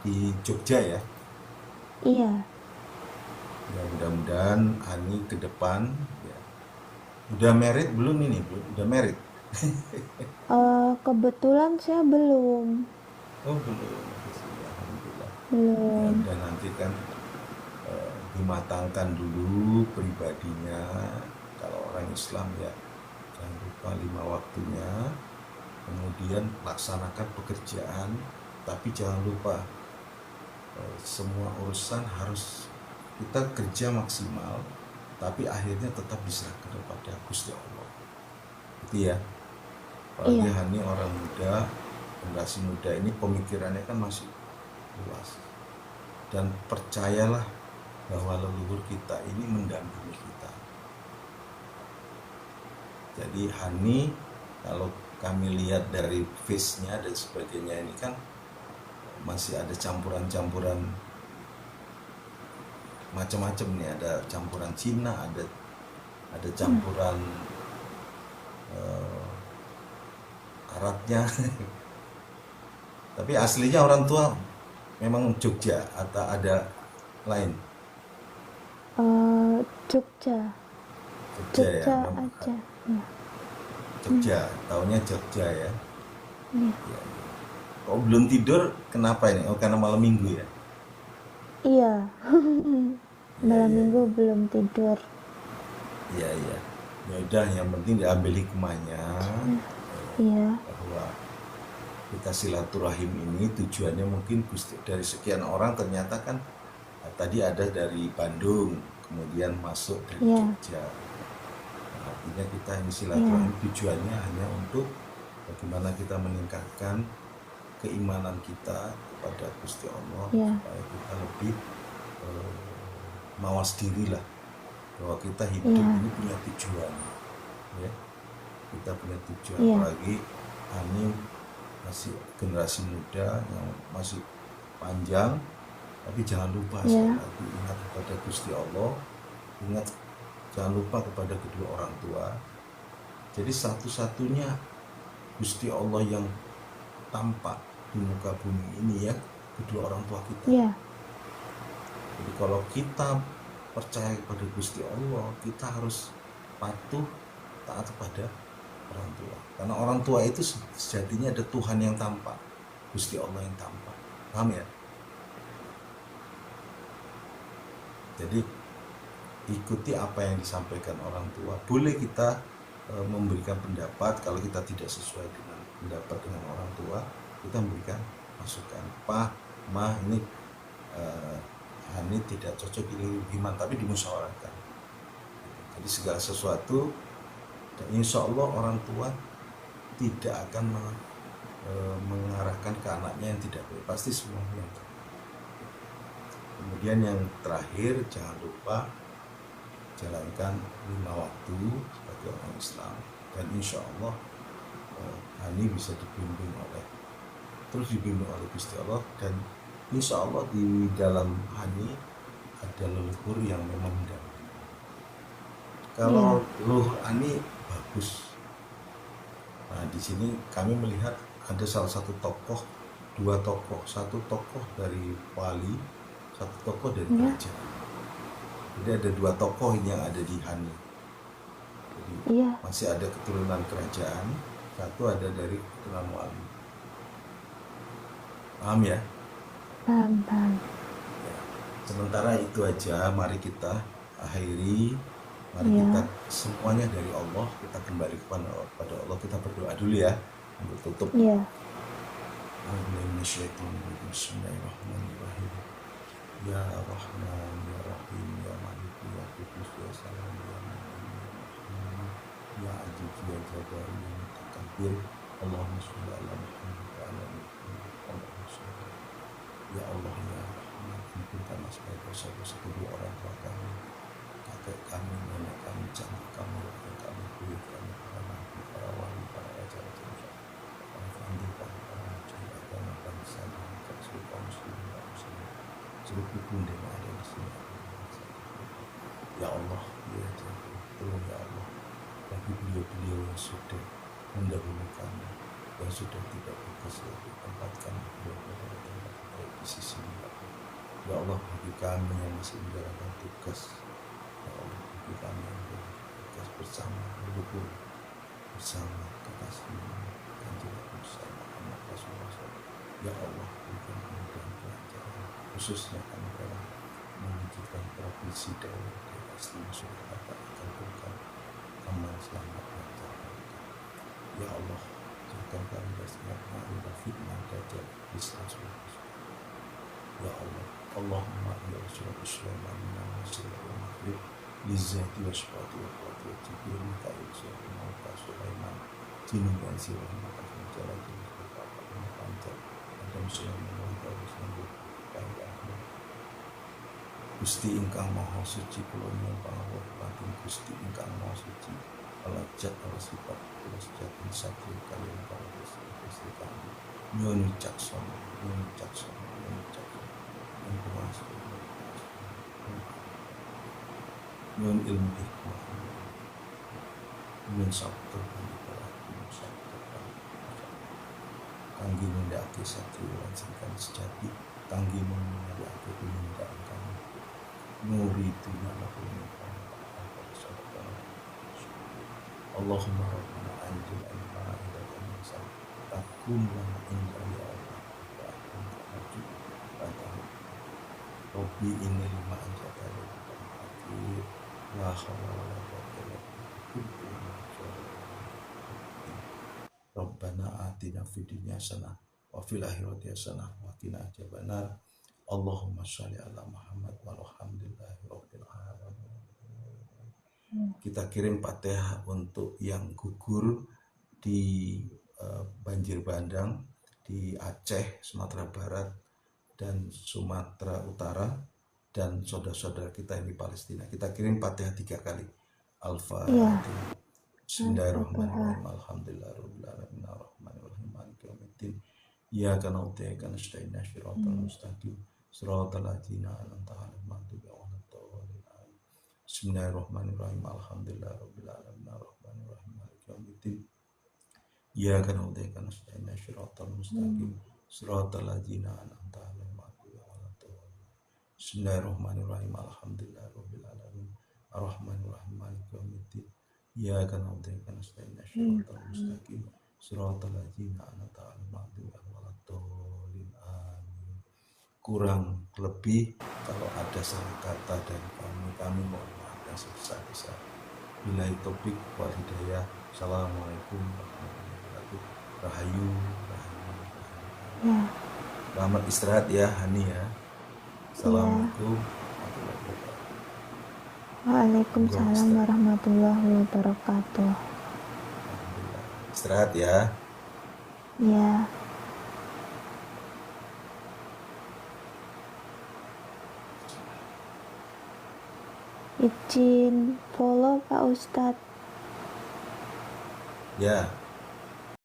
di Jogja ya. Iya. Ya mudah-mudahan Hani ke depan ya. Udah married belum ini? Udah married? Kebetulan saya belum. Oh belum. Alhamdulillah. Ya Belum. udah nanti kan dimatangkan dulu pribadinya. Kalau orang Islam ya jangan lupa 5 waktunya. Kemudian laksanakan pekerjaan, tapi jangan lupa semua urusan harus kita kerja maksimal, tapi akhirnya tetap diserahkan kepada Gusti Allah. Itu ya. Apalagi Iya. Hani orang muda, generasi muda ini pemikirannya kan masih luas. Dan percayalah bahwa leluhur kita ini mendampingi kita. Jadi Hani kalau kami lihat dari face-nya dan sebagainya ini kan masih ada campuran-campuran macam-macam nih, ada campuran Cina, ada campuran Arabnya. Tapi aslinya orang tua memang Jogja atau ada lain? Jogja. Jogja ya, Jogja aja. Ya. Jogja, taunya Jogja ya. Iya. Ya. Kok belum tidur? Kenapa ini? Oh karena malam minggu ya? Iya. Malam Iya. minggu belum tidur. Iya iya. Ya udah, yang penting diambil hikmahnya Iya. bahwa kita silaturahim ini tujuannya mungkin dari sekian orang ternyata kan tadi ada dari Bandung, kemudian masuk dari Iya. Jogja. Nah, artinya kita ini silaturahim tujuannya hanya untuk bagaimana kita meningkatkan keimanan kita kepada Gusti Allah, Iya. supaya kita lebih mawas diri lah, bahwa kita hidup Iya. ini punya tujuan ya. Kita punya tujuan, Iya. apalagi Ani masih generasi muda yang masih panjang, tapi jangan lupa sekali Iya. lagi ingat kepada Gusti Allah, ingat jangan lupa kepada kedua orang tua. Jadi satu-satunya Gusti Allah yang tampak di muka bumi ini ya kedua orang tua kita. Iya. Jadi kalau kita percaya kepada Gusti Allah, kita harus patuh taat kepada orang tua. Karena orang tua itu sejatinya ada Tuhan yang tampak, Gusti Allah yang tampak. Paham ya? Jadi ikuti apa yang disampaikan orang tua. Boleh kita memberikan pendapat, kalau kita tidak sesuai dengan pendapat dengan orang tua, kita memberikan masukan. Pak, Ma, ini Hani tidak cocok ini gimana, tapi dimusyawarahkan. Jadi segala sesuatu, dan insya Allah orang tua tidak akan mengarahkan ke anaknya yang tidak baik, pasti semuanya. Kemudian yang terakhir, jangan lupa jalankan 5 waktu sebagai orang Islam, dan insya Allah Hani bisa dibimbing oleh Gusti Allah, dan insya Allah di dalam Hani ada leluhur yang memang mendampingi. Kalau leluhur Hani bagus, nah di sini kami melihat ada salah satu tokoh, 2 tokoh, satu tokoh dari wali, satu tokoh dari kerajaan. Jadi ada 2 tokoh yang ada di Hani. Jadi masih ada keturunan kerajaan, satu ada dari keturunan wali. Paham ya? Paham. Ya. Sementara itu aja, mari kita akhiri. Mari kita semuanya dari Allah, kita kembali kepada Allah, kita berdoa dulu ya untuk tutup. Iya. Bismillahirrahmanirrahim. Ya Rahman, Ya Rahim, Ya Malik, Ya Qudus, Ya Salam, Ya Mu'min, Ya Aziz, Ya Jabbar, Ya Mutakabbir. Allahumma sholli ala Muhammad wa ala ali Muhammad. Allahumma sholli. Ya Allah, Ya Rahman, ampunkanlah segala dosa-dosa kedua orang tua kami, kakek kami, nenek kami, jamaah kami, wakil kami, kulit kami, para nabi, para wali, para raja-raja, para fandi, para mujahid agama, bangsa, dan seluruh kaum muslimin dan muslimat, seluruh hukum yang ada di sini. Ya Allah, ya Tuhan, tolong ya Allah, bagi beliau-beliau yang sudah mendahului kami, yang sudah tidak berkesudahan, tempatkan beliau pada tempat baik di sisi-Mu. Ya Allah, bagi kami yang masih menjalankan tugas, ya Allah, bagi kami yang bertugas bersama, berhubung bersama kekasih-Mu Kanjeng Nabi Muhammad Rasulullah SAW. Ya Allah, berikan kemudahan kelancaran, khususnya kami dalam mewujudkan provinsi daerah istimewa Yogyakarta akan berikan aman, selamat, lancar, berkah. Ya Allah, jadikan kami dari fitnah dajjal Islam. Ya Allah, Allahumma ya Rasulullah Sulaiman Nasir al-Maghrib Lizzati wa syafati wa qawati wa jibril Mikail Sulaiman Mauka Sulaiman Jinun dan Sirah Maka Jalan Jenis Berkata Panjang Adam Sulaiman Mauka Sulaiman Ahmad Gusti ingkang maha suci kula nyuwun pangawon pating Gusti ingkang maha suci alajat ala sifat kula sejatun satya kaliyan para Gusti kami nyuwun wicaksana nyuwun wicaksana nyuwun wicaksana nyuwun kuwasa nyuwun ilmu hikmah nyuwun sabda nyuwun sabda kangge nindakake satya lan singkang sejati kangge nindakake tumindak kami nuriduna lakum Allahumma rabbana anjil ilma ila kamisal takum lana inda ya Allah wa akum kanaju batahu Rabbi inni lima anjata akhir la hawla wa la quwwata illa billah Rabbana atina fid dunya hasanah wa fil akhirati hasanah wa qina adzabannar Allahumma sholli ala Muhammad walhamdulillahi rabbil alamin. Kita kirim Fatihah untuk yang gugur di banjir bandang di Aceh, Sumatera Barat dan Sumatera Utara dan saudara-saudara kita yang di Palestina. Kita kirim Fatihah 3 kali. Al-Fatihah. Bismillahirrahmanirrahim. Alhamdulillahirabbil alamin arrahmanirrahim maliki yaumiddin. Iyyaka na'budu wa iyyaka nasta'in ihdinas mustaqim. Shiratal ladzina an'amta 'alaihim ghairil maghdubi 'alaihim. Bismillahirrahmanirrahim. Alhamdulillahirabbil alamin arrahmanirrahim maliki yaumiddin. Iyyaka na'budu wa iyyaka nasta'in ihdinas mustaqim. Shiratal ladzina an'amta 'alaihim ghairil maghdubi 'alaihim. Bismillahirrahmanirrahim. Alhamdulillahirabbil alamin arrahmanirrahim maliki yaumiddin. Iyyaka na'budu wa iyyaka nasta'in ihdinas mustaqim. Shiratal ladzina an'amta 'alaihim ghairil maghdubi 'alaihim. Amin. Kurang lebih kalau ada salah kata dari kami mohon maaf yang sebesar-besar. Billahi taufik wal hidayah. Assalamualaikum warahmatullahi wabarakatuh. Rahayu, rahayu, rahayu. Ya. Selamat istirahat ya Hani ya. Assalamualaikum warahmatullahi wabarakatuh. Waalaikumsalam warahmatullahi wabarakatuh. Alhamdulillah. Istirahat ya. Ya. Izin follow Pak Ustadz. Ya.